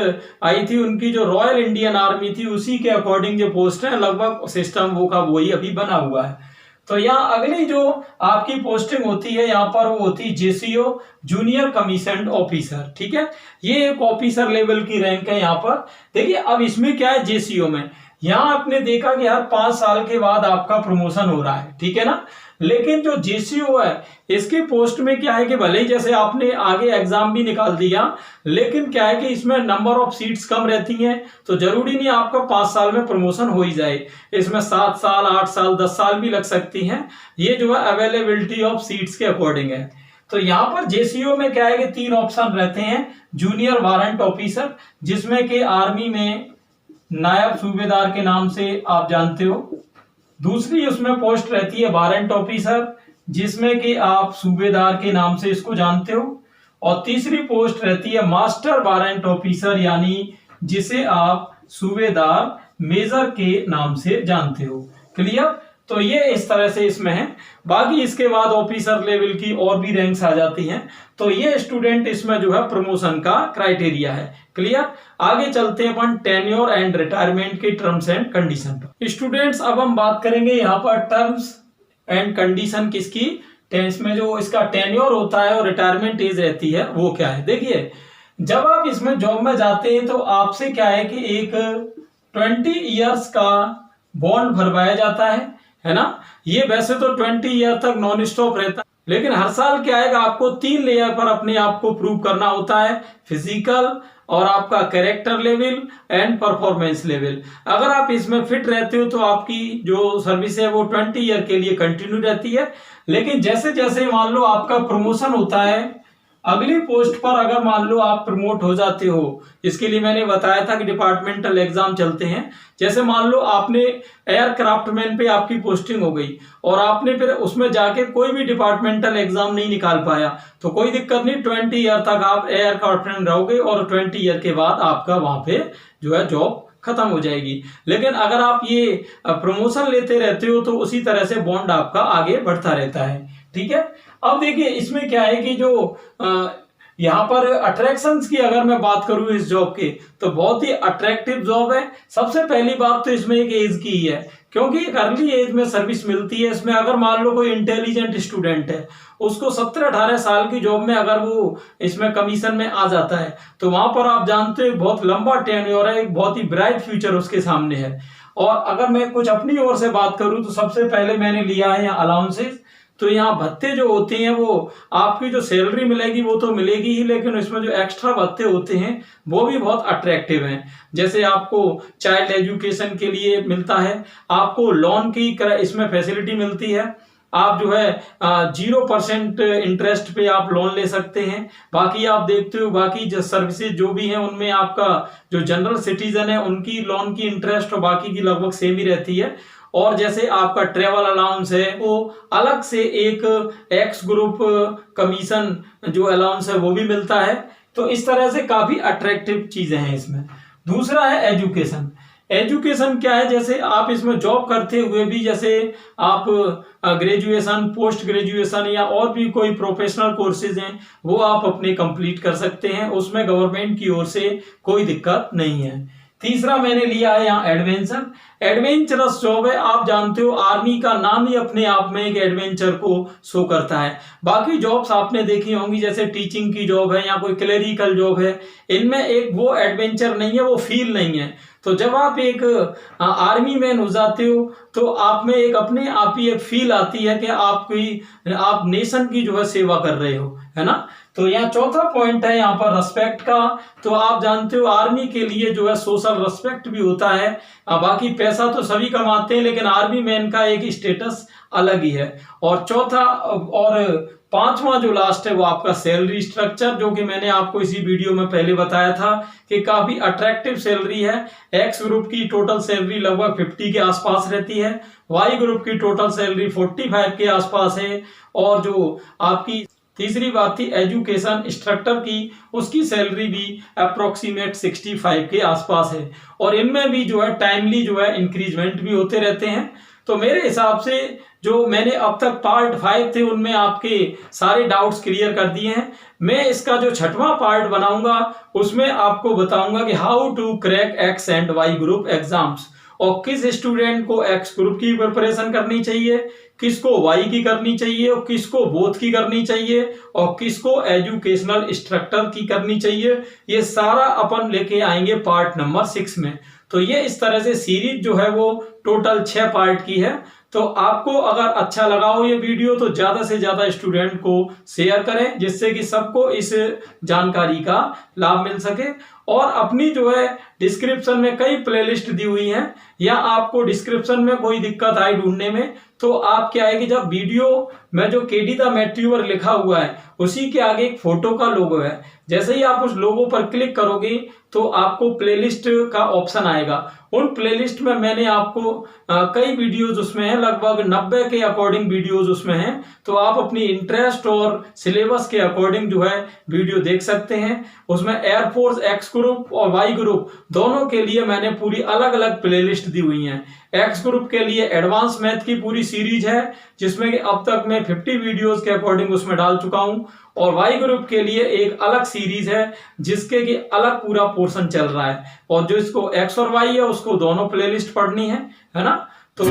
आई थी उनकी जो रॉयल इंडियन आर्मी थी उसी के अकॉर्डिंग जो पोस्ट है, लगभग सिस्टम वो का वही अभी बना हुआ है। तो यहाँ अगली जो आपकी पोस्टिंग होती है यहाँ पर वो होती है जेसीओ, जूनियर कमीशन्ड ऑफिसर। ठीक है, ये एक ऑफिसर लेवल की रैंक है यहाँ पर। देखिए अब इसमें क्या है, जेसीओ में यहाँ आपने देखा कि हर 5 साल के बाद आपका प्रमोशन हो रहा है। ठीक है ना, लेकिन जो जेसीओ है इसकी पोस्ट में क्या है कि भले ही जैसे आपने आगे एग्जाम भी निकाल दिया, लेकिन क्या है कि इसमें नंबर ऑफ सीट्स कम रहती हैं, तो जरूरी नहीं आपका 5 साल में प्रमोशन हो ही जाए। इसमें 7 साल, 8 साल, 10 साल भी लग सकती हैं। ये जो है अवेलेबिलिटी ऑफ सीट्स के अकॉर्डिंग है। तो यहाँ पर जेसीओ में क्या है कि 3 ऑप्शन रहते हैं। जूनियर वारंट ऑफिसर, जिसमें कि आर्मी में नायब सूबेदार के नाम से आप जानते हो। दूसरी उसमें पोस्ट रहती है वारंट ऑफिसर, जिसमें कि आप सूबेदार के नाम से इसको जानते हो। और तीसरी पोस्ट रहती है मास्टर वारंट ऑफिसर, यानी जिसे आप सूबेदार मेजर के नाम से जानते हो। क्लियर? तो ये इस तरह से इसमें है। बाकी इसके बाद ऑफिसर लेवल की और भी रैंक्स आ जाती हैं। तो ये स्टूडेंट इसमें जो है प्रमोशन का क्राइटेरिया है। क्लियर? आगे चलते हैं अपन टेन्योर एंड रिटायरमेंट के टर्म्स एंड कंडीशन पर। स्टूडेंट्स अब हम बात करेंगे यहाँ पर टर्म्स एंड कंडीशन किसकी, इसमें जो इसका टेन्योर होता है और रिटायरमेंट एज रहती है वो क्या है। देखिए, जब आप इसमें जॉब में जाते हैं तो आपसे क्या है कि एक 20 इयर्स का बॉन्ड भरवाया जाता है ना। ये वैसे तो 20 ईयर तक नॉन स्टॉप रहता है, लेकिन हर साल क्या है, आपको 3 लेयर पर अपने आप को प्रूव करना होता है, फिजिकल और आपका character level and performance level. अगर आप इसमें फिट रहते हो तो आपकी जो सर्विस है वो 20 ईयर के लिए कंटिन्यू रहती है। लेकिन जैसे जैसे मान लो आपका प्रमोशन होता है, अगली पोस्ट पर अगर मान लो आप प्रमोट हो जाते हो, इसके लिए मैंने बताया था कि डिपार्टमेंटल एग्जाम चलते हैं। जैसे मान लो आपने एयरक्राफ्टमैन पे आपकी पोस्टिंग हो गई और आपने फिर उसमें जाके कोई भी डिपार्टमेंटल एग्जाम नहीं निकाल पाया, तो कोई दिक्कत नहीं, 20 ईयर तक आप एयरक्राफ्टमैन रहोगे और 20 ईयर के बाद आपका वहां पे जो है जॉब खत्म हो जाएगी। लेकिन अगर आप ये प्रमोशन लेते रहते हो तो उसी तरह से बॉन्ड आपका आगे बढ़ता रहता है। ठीक है? अब देखिए, इसमें क्या है कि जो यहाँ पर अट्रैक्शंस की अगर मैं बात करूं इस जॉब के, तो बहुत ही अट्रैक्टिव जॉब है। सबसे पहली बात तो इसमें एक एज की ही है, क्योंकि एक अर्ली एज में सर्विस मिलती है। इसमें अगर मान लो कोई इंटेलिजेंट स्टूडेंट है, उसको 17-18 साल की जॉब में अगर वो इसमें कमीशन में आ जाता है, तो वहां पर आप जानते हो बहुत लंबा टेन्योर है, एक बहुत ही ब्राइट फ्यूचर उसके सामने है। और अगर मैं कुछ अपनी ओर से बात करूं तो सबसे पहले मैंने लिया है यहाँ अलाउंसेस। तो यहाँ भत्ते जो होते हैं वो आपकी जो सैलरी मिलेगी वो तो मिलेगी ही, लेकिन इसमें जो एक्स्ट्रा भत्ते होते हैं वो भी बहुत अट्रैक्टिव हैं। जैसे आपको चाइल्ड एजुकेशन के लिए मिलता है, आपको लोन की इसमें फैसिलिटी मिलती है, आप जो है 0% इंटरेस्ट पे आप लोन ले सकते हैं। बाकी आप देखते हो बाकी जो सर्विसेज जो भी हैं उनमें आपका जो जनरल सिटीजन है उनकी लोन की इंटरेस्ट और बाकी की लगभग सेम ही रहती है। और जैसे आपका ट्रेवल अलाउंस है वो अलग से एक एक्स ग्रुप कमीशन जो अलाउंस है वो भी मिलता है। तो इस तरह से काफी अट्रैक्टिव चीजें हैं इसमें। दूसरा है एजुकेशन। एजुकेशन क्या है, जैसे आप इसमें जॉब करते हुए भी जैसे आप ग्रेजुएशन, पोस्ट ग्रेजुएशन या और भी कोई प्रोफेशनल कोर्सेज हैं वो आप अपने कंप्लीट कर सकते हैं, उसमें गवर्नमेंट की ओर से कोई दिक्कत नहीं है। तीसरा मैंने लिया है यहाँ एडवेंचर। एडवेंचरस जॉब है। आप जानते हो आर्मी का नाम ही अपने आप में एक एडवेंचर को शो करता है। बाकी जॉब्स आपने देखी होंगी जैसे टीचिंग की जॉब है या कोई क्लेरिकल जॉब है, इनमें एक वो एडवेंचर नहीं है, वो फील नहीं है। तो जब आप एक आर्मी मैन हो जाते हो तो आप में एक अपने आप ही एक फील आती है कि आप नेशन की जो है सेवा कर रहे हो, है ना। तो यहाँ चौथा पॉइंट है यहाँ पर रेस्पेक्ट का। तो आप जानते हो आर्मी के लिए जो है सोशल रेस्पेक्ट भी होता है। बाकी पैसा तो सभी कमाते हैं, लेकिन आर्मी मैन का एक स्टेटस अलग ही है। और चौथा और पांचवा जो लास्ट है वो आपका सैलरी स्ट्रक्चर, जो कि मैंने आपको इसी वीडियो में पहले बताया था कि काफी अट्रैक्टिव सैलरी है। एक्स ग्रुप की टोटल सैलरी लगभग 50 के आसपास रहती है, वाई ग्रुप की टोटल सैलरी 45 के आसपास है। और जो आपकी तीसरी बात थी एजुकेशन इंस्ट्रक्टर की, उसकी सैलरी भी अप्रोक्सीमेट 65 के आसपास है। और इनमें भी जो है टाइमली जो है इंक्रीजमेंट भी होते रहते हैं। तो मेरे हिसाब से जो मैंने अब तक पार्ट 5 थे उनमें आपके सारे डाउट्स क्लियर कर दिए हैं। मैं इसका जो 6वां पार्ट बनाऊंगा उसमें आपको बताऊंगा कि how to crack X and Y group exams, और किस स्टूडेंट को एक्स ग्रुप की प्रिपरेशन करनी चाहिए, किसको वाई की करनी चाहिए, और किसको बोथ की करनी चाहिए, और किसको एजुकेशनल इंस्ट्रक्टर की करनी चाहिए। ये सारा अपन लेके आएंगे पार्ट नंबर 6 में। तो ये इस तरह से सीरीज जो है वो टोटल 6 पार्ट की है। तो आपको अगर अच्छा लगा हो ये वीडियो तो ज्यादा से ज्यादा स्टूडेंट को शेयर करें, जिससे कि सबको इस जानकारी का लाभ मिल सके। और अपनी जो है डिस्क्रिप्शन में कई प्लेलिस्ट दी हुई हैं, या आपको डिस्क्रिप्शन में कोई दिक्कत आई ढूंढने में तो आप क्या है कि जब वीडियो में जो केडी द मैथ ट्यूबर लिखा हुआ है उसी के आगे एक फोटो का लोगो है, जैसे ही आप उस लोगो पर क्लिक करोगे तो आपको प्लेलिस्ट का ऑप्शन आएगा। उन प्लेलिस्ट में मैंने आपको कई वीडियोज उसमें है, लगभग 90 के अकॉर्डिंग वीडियोज उसमें हैं। तो आप अपनी इंटरेस्ट और सिलेबस के अकॉर्डिंग जो है वीडियो देख सकते हैं। उसमें एयरफोर्स एक्स ग्रुप और वाई ग्रुप दोनों के लिए मैंने पूरी अलग अलग प्लेलिस्ट दी हुई है। एक्स ग्रुप के लिए एडवांस मैथ की पूरी सीरीज है, जिसमें कि अब तक मैं 50 वीडियोस के अकॉर्डिंग उसमें डाल चुका हूं। और वाई ग्रुप के लिए एक अलग सीरीज है जिसके कि अलग पूरा पोर्शन चल रहा है, और जो इसको एक्स और वाई है उसको दोनों प्लेलिस्ट पढ़नी है ना। तो